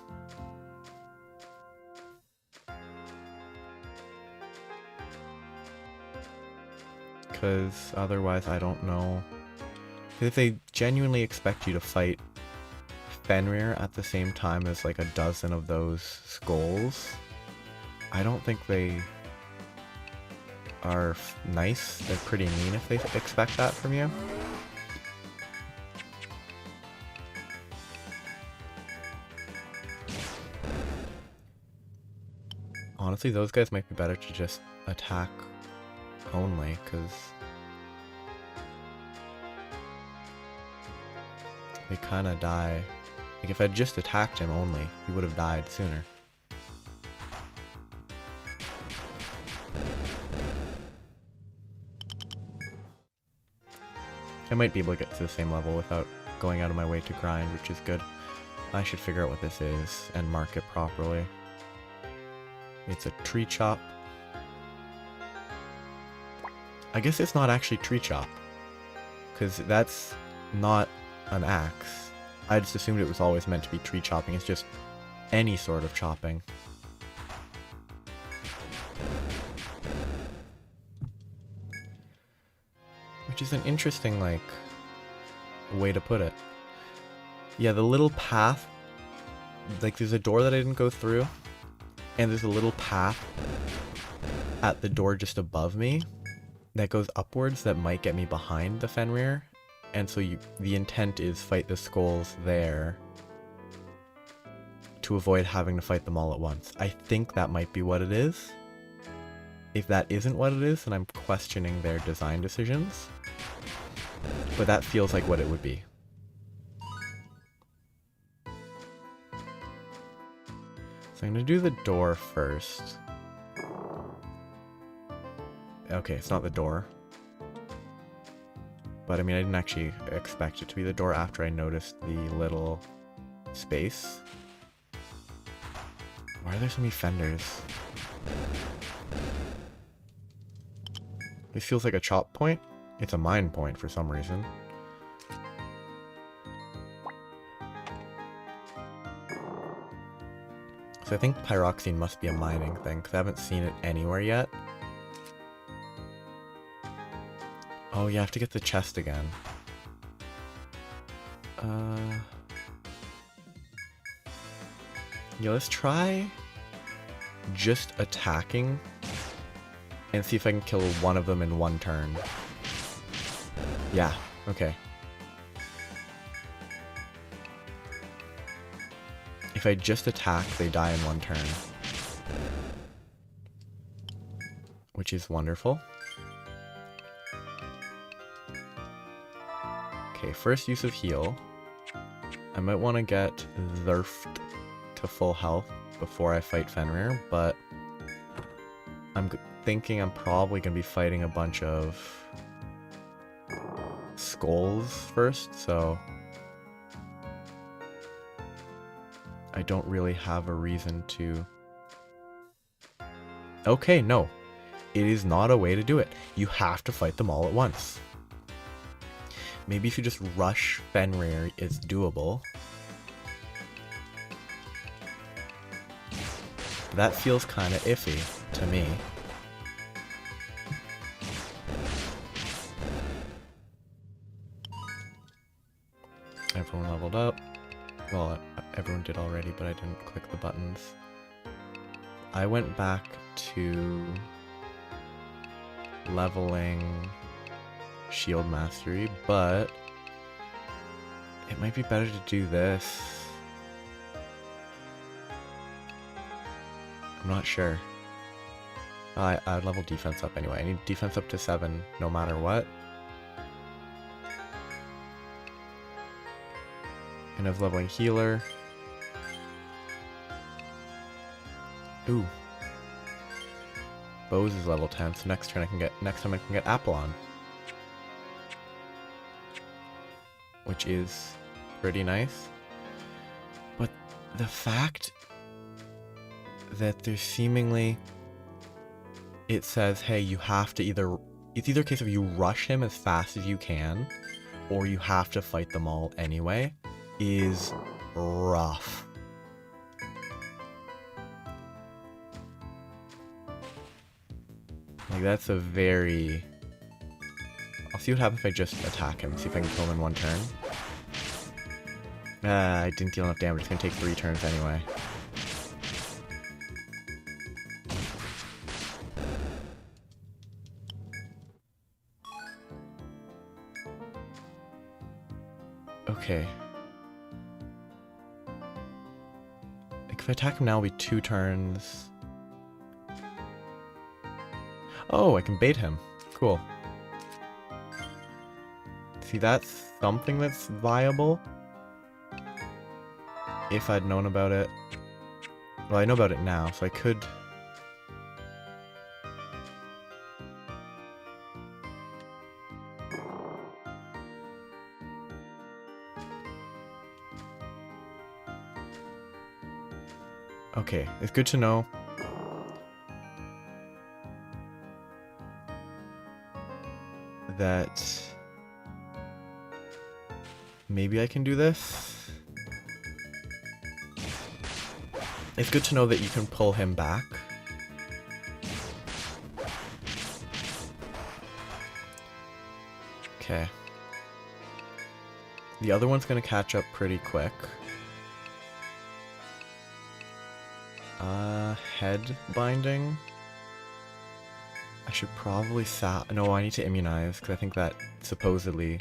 Because otherwise I don't know. If they genuinely expect you to fight Fenrir at the same time as like a dozen of those skulls, I don't think they are nice. They're pretty mean if they expect that from you. Honestly, those guys might be better to just attack only, because they kind of die. Like, if I'd just attacked him only, he would have died sooner. I might be able to get to the same level without going out of my way to grind, which is good. I should figure out what this is and mark it properly. It's a tree chop. I guess it's not actually tree chop, because that's not an axe. I just assumed it was always meant to be tree chopping. It's just any sort of chopping. Which is an interesting, like, way to put it. Yeah, the little path, like, there's a door that I didn't go through, and there's a little path at the door just above me that goes upwards that might get me behind the Fenrir. And so the intent is fight the skulls there to avoid having to fight them all at once. I think that might be what it is. If that isn't what it is, then I'm questioning their design decisions. But that feels like what it would be. So I'm going to do the door first. Okay, it's not the door. But I mean, I didn't actually expect it to be the door after I noticed the little space. Why are there so many fenders? This feels like a chop point. It's a mine point for some reason. So I think pyroxene must be a mining thing, because I haven't seen it anywhere yet. Oh, you have to get the chest again. Yeah, let's try just attacking and see if I can kill one of them in one turn. Yeah, okay. If I just attack, they die in one turn. Which is wonderful. Okay, first use of heal. I might want to get Zerfed to full health before I fight Fenrir, but I'm thinking I'm probably going to be fighting a bunch of skulls first, so I don't really have a reason to... Okay, no. It is not a way to do it. You have to fight them all at once. Maybe if you just rush Fenrir, it's doable. That feels kind of iffy to me. Everyone leveled up. Well, everyone did already, but I didn't click the buttons. I went back to leveling Shield Mastery, but it might be better to do this. I'm not sure. I'd level defense up anyway. I need defense up to 7 no matter what. And I was leveling healer. Ooh. Bose is level 10, so next time I can get Apollon. Which is pretty nice. But the fact that there's seemingly... It says, hey, you have to either it's either a case of you rush him as fast as you can, or you have to fight them all anyway, is rough. Like, that's a very... I'll see what happens if I just attack him, see if I can kill him in one turn. I didn't deal enough damage, it's gonna take 3 turns anyway. Okay. Like, if I attack him now, it'll be 2 turns. Oh, I can bait him. Cool. See, that's something that's viable. If I'd known about it. Well, I know about it now, so I could... Okay, it's good to know. That... maybe I can do this? It's good to know that you can pull him back. Okay. The other one's gonna catch up pretty quick. Head binding. I should probably no, I need to immunize, because I think that supposedly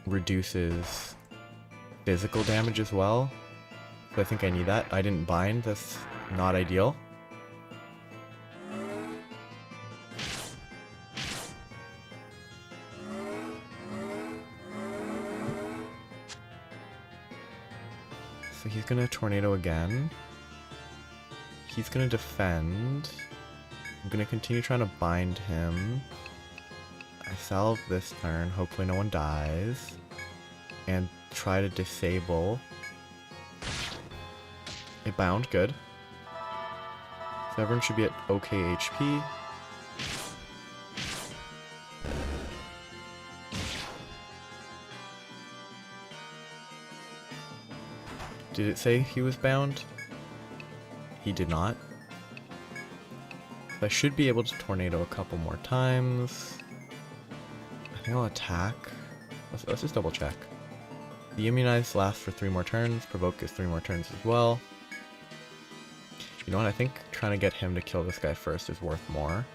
reduces physical damage as well. So I think I need that. I didn't bind, that's not ideal. So he's gonna tornado again. He's gonna defend. I'm gonna continue trying to bind him. I salve this turn, hopefully no one dies. And try to disable. It bound, good. So everyone should be at okay HP. Did it say he was bound? He did not. So I should be able to tornado a couple more times. I think I'll attack. Let's just double check. The immunize lasts for 3 more turns. Provoke is 3 more turns as well. You know what? I think trying to get him to kill this guy first is worth more.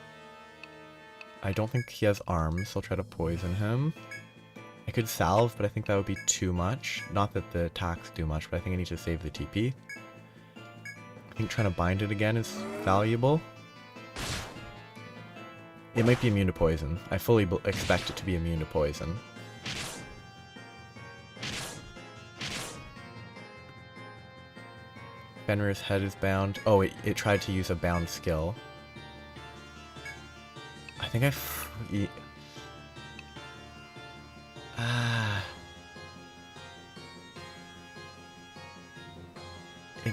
I don't think he has arms, so I'll try to poison him. I could salve, but I think that would be too much. Not that the attacks do much, but I think I need to save the TP. I think trying to bind it again is valuable. It might be immune to poison. I fully expect it to be immune to poison. Fenrir's head is bound. Oh, it tried to use a bound skill. I think it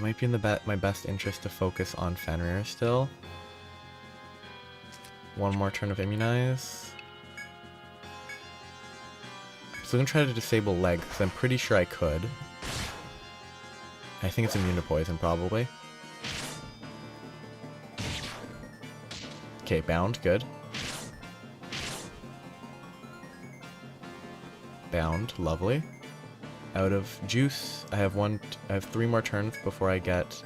might be in my best interest to focus on Fenrir still. One more turn of immunize. I'm still gonna try to disable leg, because I'm pretty sure I could. I think it's immune to poison, probably. Okay, bound, good. Bound, lovely. Out of juice, I have 3 more turns before I get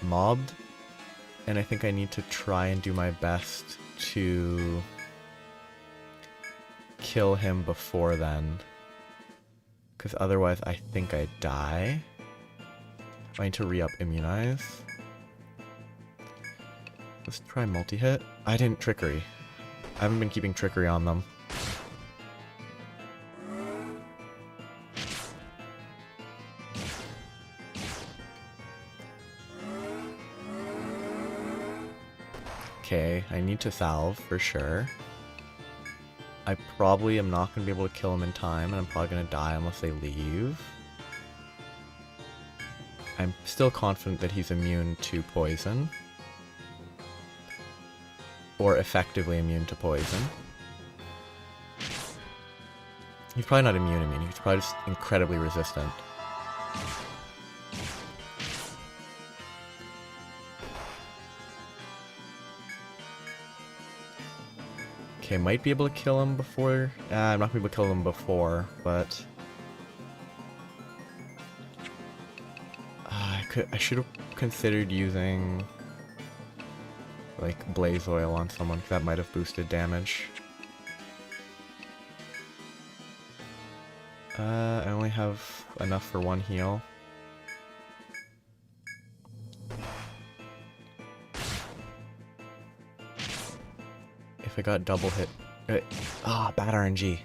mobbed. And I think I need to try and do my best to kill him before then. Because otherwise I think I die. I need to re-up immunize. Let's try multi-hit. I didn't trickery. I haven't been keeping trickery on them. Okay, I need to salve for sure. I probably am not going to be able to kill him in time, and I'm probably going to die unless they leave. I'm still confident that he's immune to poison. or effectively immune to poison. He's probably not immune, he's probably just incredibly resistant. Okay, might be able to kill him before... I'm not going to be able to kill him before, but... I should have considered using... like, blaze oil on someone, because that might have boosted damage. I only have enough for one heal. If I got double hit... bad RNG.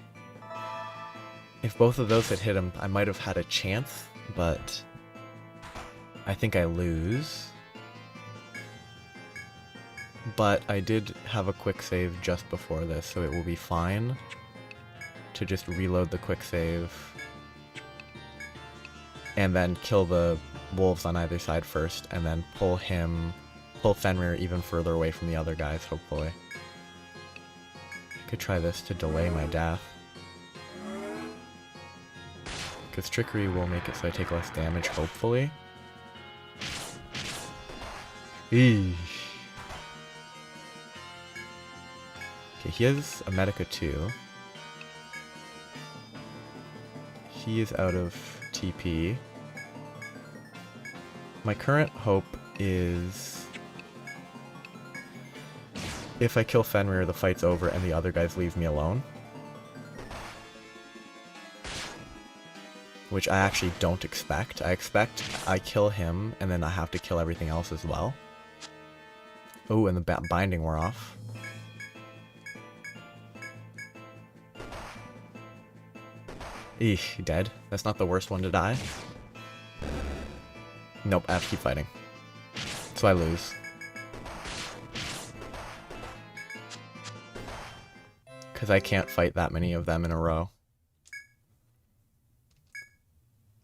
If both of those had hit him, I might have had a chance, but... I think I lose. But I did have a quick save just before this, so it will be fine to just reload the quick save and then kill the wolves on either side first, and then pull Fenrir even further away from the other guys, hopefully. I could try this to delay my death, because trickery will make it so I take less damage, hopefully. Eesh. Okay, he has a Medica too. He is out of TP. My current hope is... if I kill Fenrir, the fight's over and the other guys leave me alone. Which I actually don't expect. I expect I kill him and then I have to kill everything else as well. Oh, and the binding wore off. Eesh, dead. That's not the worst one to die. Nope, I have to keep fighting. So I lose. Because I can't fight that many of them in a row.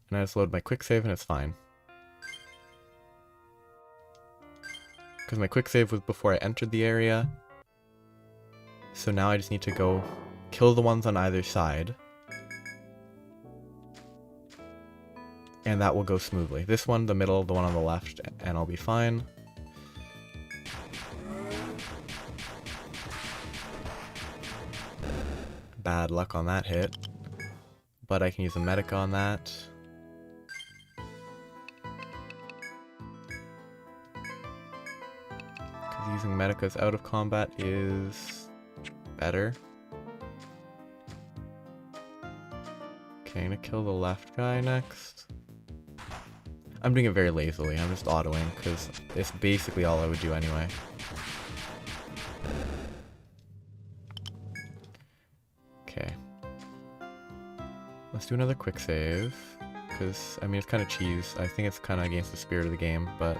And I just load my quick save and it's fine. Because my quick save was before I entered the area. So now I just need to go kill the ones on either side. And that will go smoothly. This one, the middle, the one on the left, and I'll be fine. Bad luck on that hit. But I can use a Medica on that. Because using Medicas out of combat is better. Okay, I'm gonna kill the left guy next. I'm doing it very lazily, I'm just autoing, because it's basically all I would do anyway. Okay. Let's do another quick save, because, I mean, it's kind of cheese. I think it's kind of against the spirit of the game, but...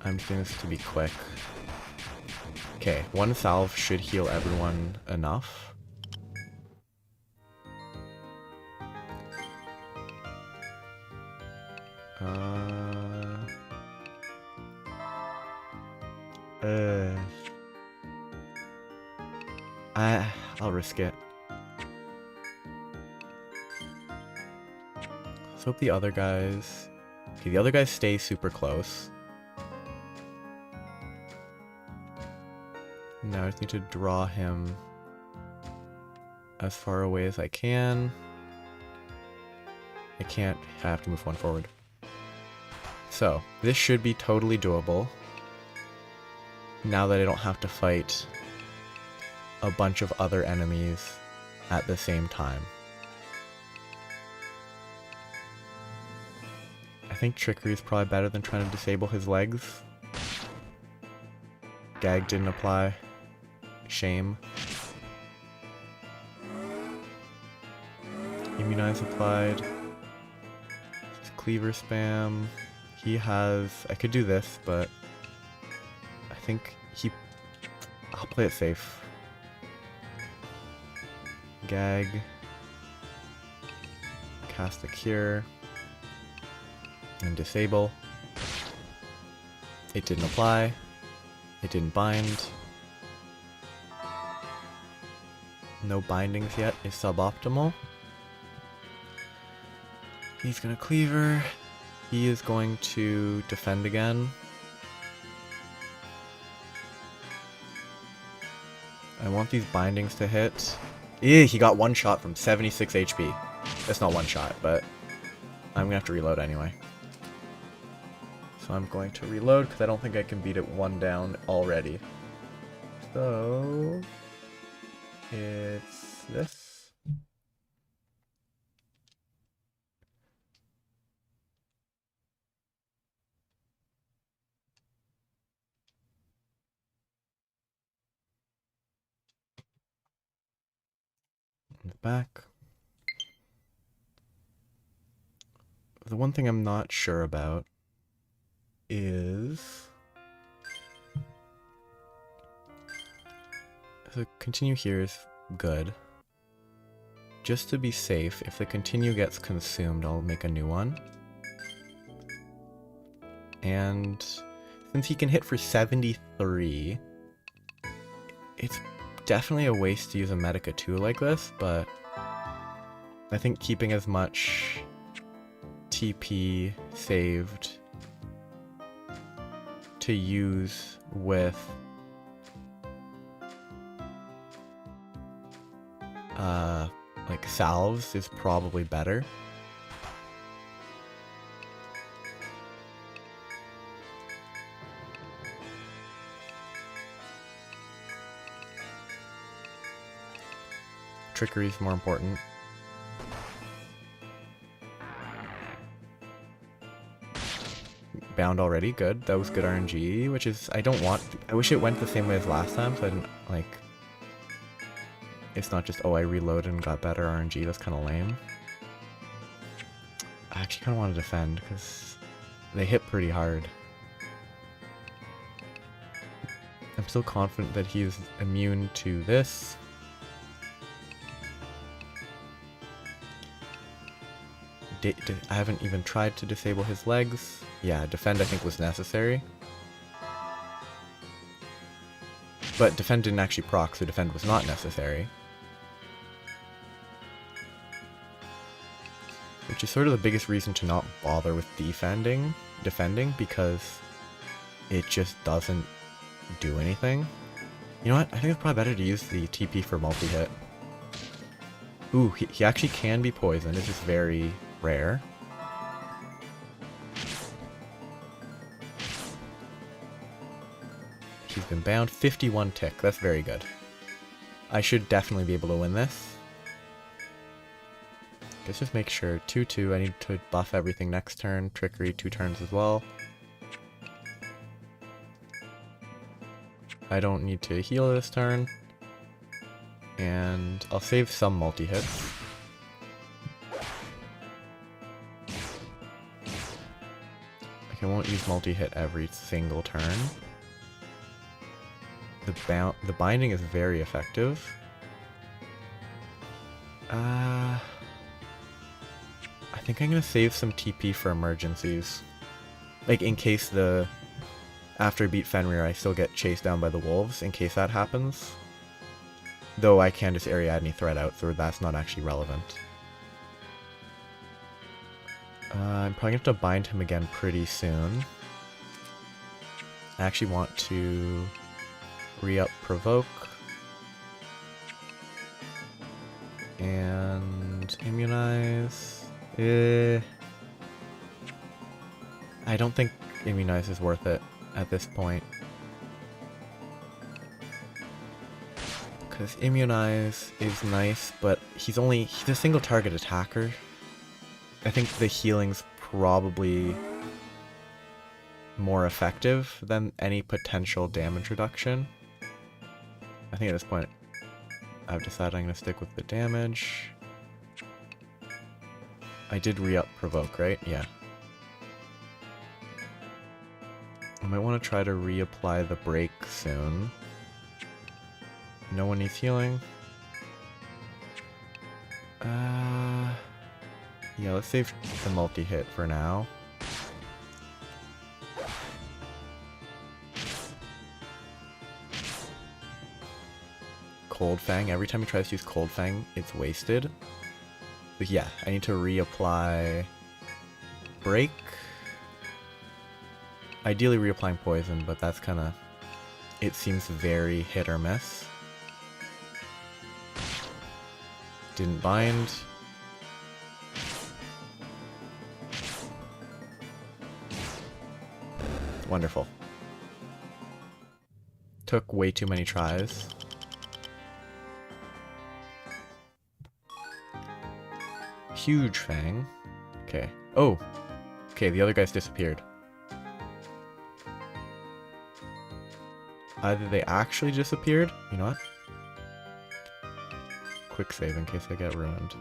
I'm just doing this to be quick. Okay, one salve should heal everyone enough. I'll risk it. Let's hope the other guys... Okay, the other guys stay super close. Now I just need to draw him as far away as I can. I can't, I have to move one forward. So, this should be totally doable. Now that I don't have to fight a bunch of other enemies at the same time. I think trickery is probably better than trying to disable his legs. Gag didn't apply. Shame. Immunize applied. Just cleaver spam. He has... I could do this, but... I think he... I'll play it safe. cast the cure and disable. It didn't apply. It didn't bind. No bindings yet is suboptimal. He's gonna cleaver. He is going to defend again. I want these bindings to hit. Ew, he got one shot from 76 HP. That's not one shot, but I'm gonna have to reload anyway. So I'm going to reload because I don't think I can beat it one down already. So it's this. Back. The one thing I'm not sure about is the continue here is good. Just to be safe, if the continue gets consumed, I'll make a new one. And since he can hit for 73, it's definitely a waste to use a Medica 2 like this, but I think keeping as much TP saved to use with like salves is probably better. Trickery is more important. Bound already, good. That was good RNG, which is, I don't want, I wish it went the same way as last time, so I didn't, like, it's not just, oh, I reloaded and got better RNG, that's kind of lame. I actually kind of want to defend, because they hit pretty hard. I'm still confident that he is immune to this. I haven't even tried to disable his legs. Yeah, defend I think was necessary. But defend didn't actually proc, so defend was not necessary. Which is sort of the biggest reason to not bother with defending, because it just doesn't do anything. You know what? I think it's probably better to use the TP for multi-hit. Ooh, he actually can be poisoned. It's just very rare. He's been bound. 51 tick. That's very good. I should definitely be able to win this. Let's just make sure. 2-2. I need to buff everything next turn. Trickery 2 turns as well. I don't need to heal this turn. And I'll save some multi-hits. I won't use multi-hit every single turn. The binding is very effective. I think I'm gonna save some TP for emergencies. Like in case after I beat Fenrir I still get chased down by the wolves, in case that happens. Though I can just Ariadne threat out, so that's not actually relevant. I'm probably going to have to bind him again pretty soon. I actually want to re-up Provoke. And Immunize. I don't think Immunize is worth it at this point. Because Immunize is nice, but he's a single target attacker. I think the healing's probably more effective than any potential damage reduction. I think at this point, I've decided I'm going to stick with the damage. I did re-up Provoke, right? Yeah. I might want to try to reapply the break soon. No one needs healing. Yeah, let's save the multi-hit for now. Cold Fang. Every time he tries to use Cold Fang, it's wasted. But yeah, I need to reapply Break. Ideally reapplying Poison, but that's kind of... It seems very hit or miss. Didn't bind. Wonderful. Took way too many tries. Huge Fang. Okay. Oh! Okay, the other guy's disappeared. Either they actually disappeared. You know what? Quick save in case I get ruined.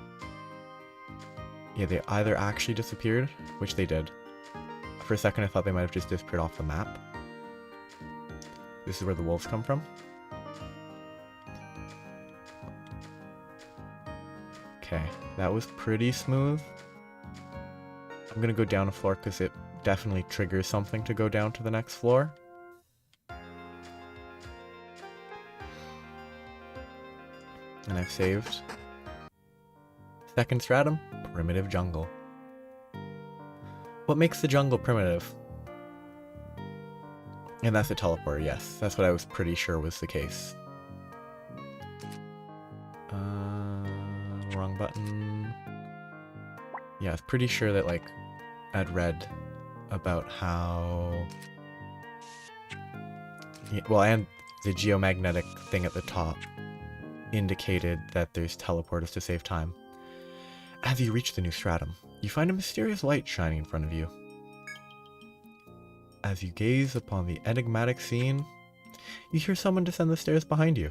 Yeah, they either actually disappeared, which they did. For a second I thought they might have just disappeared off the map. This is where the wolves come from. Okay, that was pretty smooth. I'm gonna go down a floor because it definitely triggers something to go down to the next floor. And I've saved. Second stratum, primitive jungle. What makes the jungle primitive? And that's a teleporter, yes. That's what I was pretty sure was the case. Wrong button. Yeah, I was pretty sure that, like, I'd read about how... Yeah, well, and the geomagnetic thing at the top indicated that there's teleporters to save time. As you reach the new stratum, you find a mysterious light shining in front of you. As you gaze upon the enigmatic scene, you hear someone descend the stairs behind you.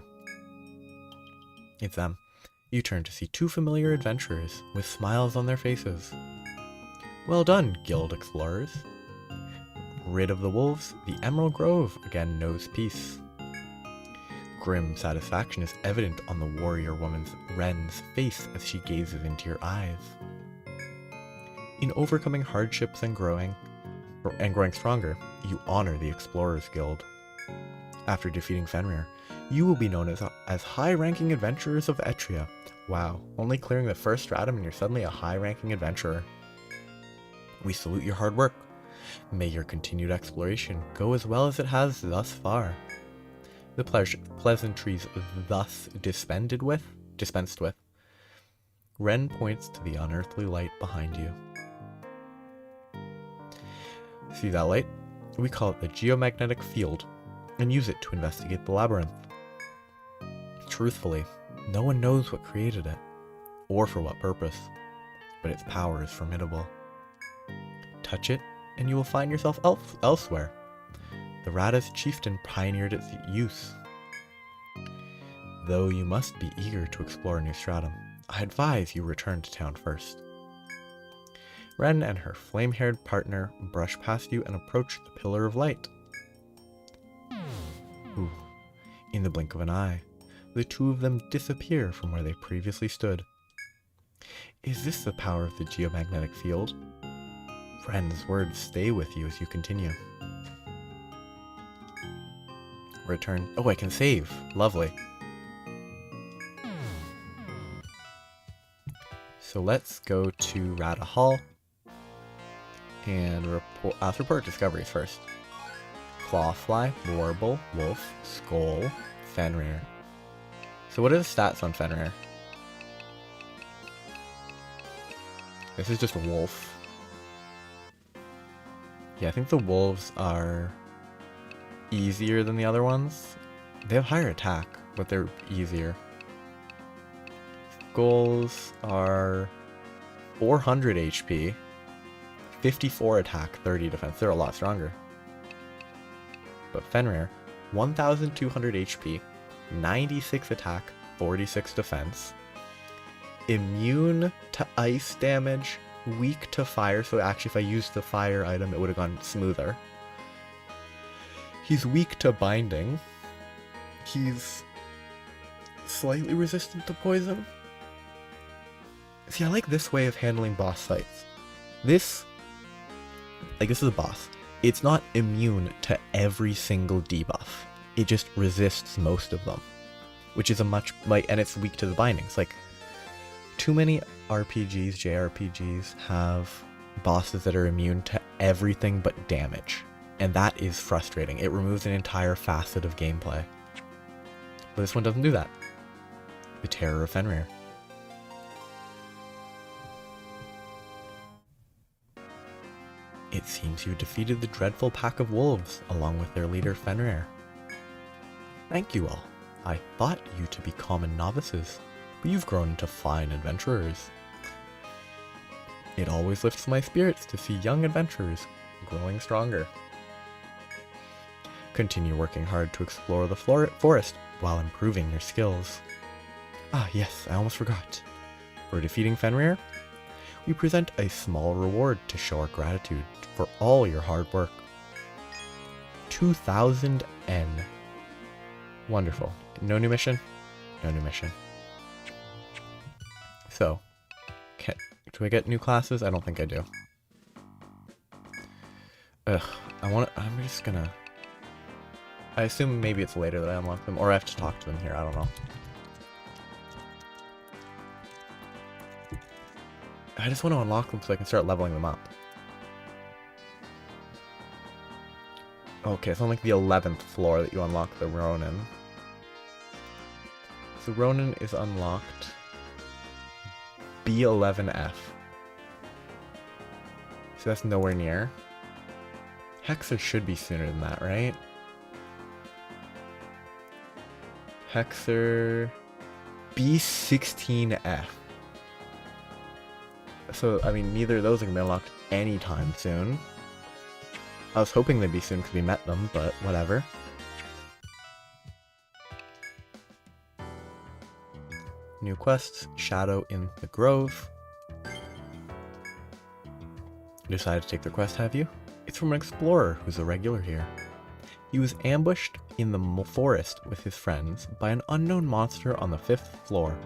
It's them. You turn to see two familiar adventurers with smiles on their faces. Well done, guild explorers. Rid of the wolves, the Emerald Grove again knows peace. Grim satisfaction is evident on the warrior woman's Ren's face as she gazes into your eyes. In overcoming hardships and growing stronger, you honor the Explorers Guild. After defeating Fenrir, you will be known as high-ranking adventurers of Etria. Wow, only clearing the first stratum and you're suddenly a high-ranking adventurer. We salute your hard work. May your continued exploration go as well as it has thus far. The pleasantries thus dispensed with, Ren points to the unearthly light behind you. See that light? We call it the geomagnetic field, and use it to investigate the labyrinth. Truthfully, no one knows what created it, or for what purpose, but its power is formidable. Touch it, and you will find yourself elsewhere. The Rada's chieftain pioneered its use. Though you must be eager to explore a new stratum, I advise you return to town first. Ren and her flame-haired partner brush past you and approach the Pillar of Light. Ooh. In the blink of an eye, the two of them disappear from where they previously stood. Is this the power of the geomagnetic field? Ren's words stay with you as you continue. Return. Oh, I can save. Lovely. So let's go to Rada Hall and report discoveries first. Clawfly, Warble, Wolf, Skull, Fenrir. So what are the stats on Fenrir? This is just a wolf. Yeah, I think the wolves are easier than the other ones. They have higher attack, but they're easier. Skulls are 400 HP, 54 attack, 30 defense. They're a lot stronger. But Fenrir, 1200 HP, 96 attack, 46 defense, immune to ice damage, weak to fire. So actually if I used the fire item, it would have gone smoother. He's weak to binding. He's slightly resistant to poison. See, I like this way of handling boss fights. This is a boss. It's not immune to every single debuff. It just resists most of them. Which is and it's weak to the bindings. Like, too many RPGs, JRPGs, have bosses that are immune to everything but damage. And that is frustrating. It removes an entire facet of gameplay. But this one doesn't do that. The Terror of Fenrir. It seems you defeated the dreadful pack of wolves, along with their leader Fenrir. Thank you all. I thought you to be common novices, but you've grown into fine adventurers. It always lifts my spirits to see young adventurers growing stronger. Continue working hard to explore the forest while improving your skills. Ah yes, I almost forgot. For defeating Fenrir, we present a small reward to show our gratitude for all your hard work. 2,000 N. Wonderful. No new mission? No new mission. So, do I get new classes? I don't think I do. Ugh, I'm just gonna... I assume maybe it's later that I unlock them, or I have to talk to them here, I don't know. I just want to unlock them so I can start leveling them up. Okay, it's on like the 11th floor that you unlock the Ronin. So Ronin is unlocked B11F. So that's nowhere near. Hexer should be sooner than that, right? Hexer B16F. So, I mean, neither of those are going to be unlocked anytime soon. I was hoping they'd be soon because we met them, but whatever. New quests, Shadow in the Grove. You decided to take the quest, have you? It's from an explorer who's a regular here. He was ambushed in the forest with his friends by an unknown monster on the 5th floor.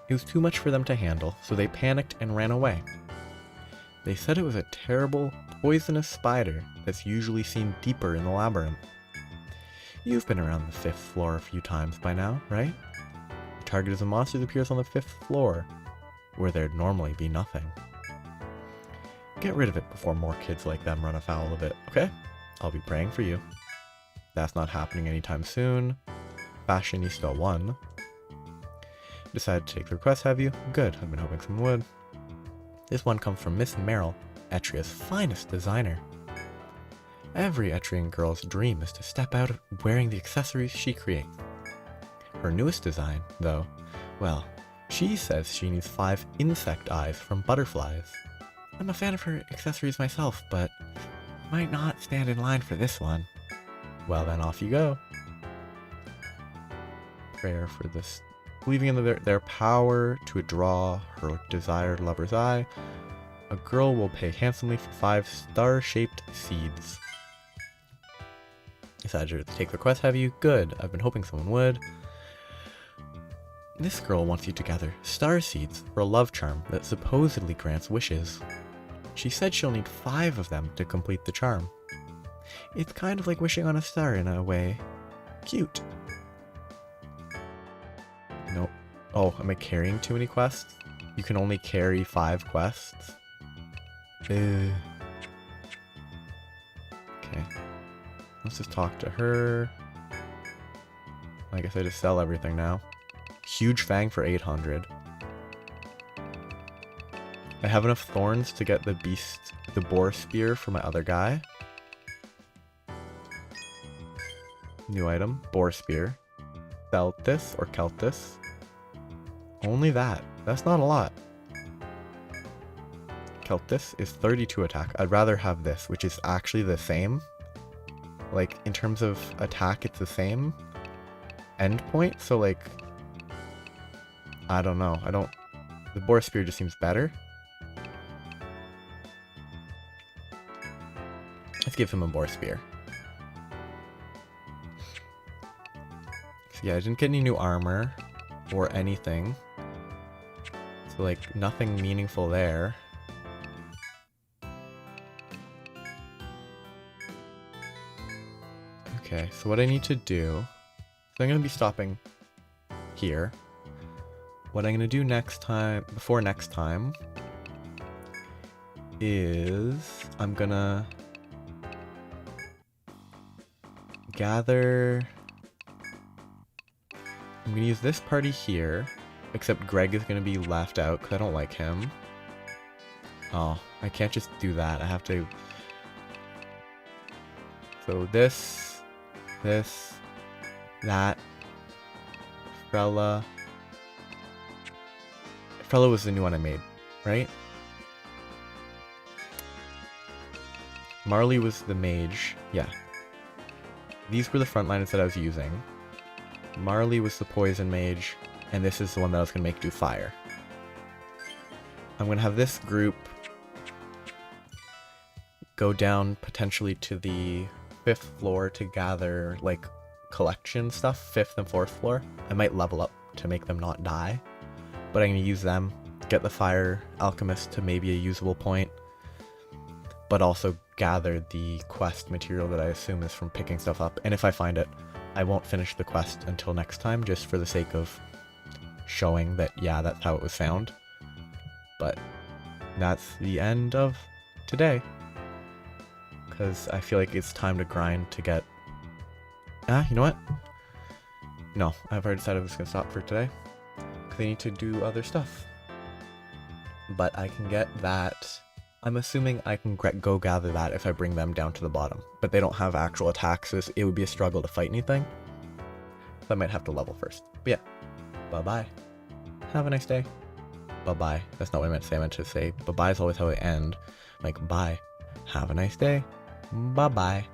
It was too much for them to handle, so they panicked and ran away. They said it was a terrible, poisonous spider that's usually seen deeper in the labyrinth. You've been around the 5th floor a few times by now, right? The target is a monster that appears on the 5th floor, where there'd normally be nothing. Get rid of it before more kids like them run afoul of it, okay? I'll be praying for you. That's not happening anytime soon. Fashionista 1. Decided to take the request, have you? Good, I've been hoping someone would. This one comes from Miss Merrill, Etria's finest designer. Every Etrian girl's dream is to step out wearing the accessories she creates. Her newest design, though, well, she says she needs 5 insect eyes from butterflies. I'm a fan of her accessories myself, but might not stand in line for this one. Well then, off you go. Prayer for this. Believing in their power to draw her desired lover's eye, a girl will pay handsomely for 5 star-shaped seeds. Decided to take the quest, have you? Good, I've been hoping someone would. This girl wants you to gather star seeds for a love charm that supposedly grants wishes. She said she'll need 5 of them to complete the charm. It's kind of like wishing on a star in a way. Cute. Nope. Oh, am I carrying too many quests? You can only carry 5 quests? Okay. Let's just talk to her. I guess I just sell everything now. Huge Fang for 800. I have enough thorns to get the boar spear for my other guy. New item, boar spear. Celtis or Celtis. Only that. That's not a lot. Celtis is 32 attack. I'd rather have this, which is actually the same. Like, in terms of attack, it's the same endpoint, so like, I don't know. The boar spear just seems better. Let's give him a boar spear. So yeah, I didn't get any new armor or anything. So, like, nothing meaningful there. Okay, so what I need to do... So I'm going to be stopping here. What I'm going to do next time, before next time, is I'm going to gather... I'm going to use this party here, except Greg is going to be left out because I don't like him. Oh, I can't just do that. I have to... So this, that, Frella. Frella was the new one I made, right? Marley was the mage, yeah. These were the frontliners that I was using. Marley was the poison mage, and this is the one that I was going to make do fire. I'm going to have this group go down potentially to the 5th floor to gather, like, collection stuff, 5th and 4th floor. I might level up to make them not die, but I'm going to use them, get the fire alchemist to maybe a usable point, but also gather the quest material that I assume is from picking stuff up, and if I find it, I won't finish the quest until next time, just for the sake of showing that, yeah, that's how it was found. But that's the end of today, because I feel like it's time to grind to get... you know what? No, I've already decided I'm just going to stop for today, because I need to do other stuff. But I can get that... I'm assuming I can go gather that if I bring them down to the bottom, but they don't have actual attacks, so it would be a struggle to fight anything. So I might have to level first. But yeah, bye-bye. Have a nice day. Bye-bye. That's not what I meant to say. I meant to say bye-bye is always how I end. Like, bye. Have a nice day. Bye-bye.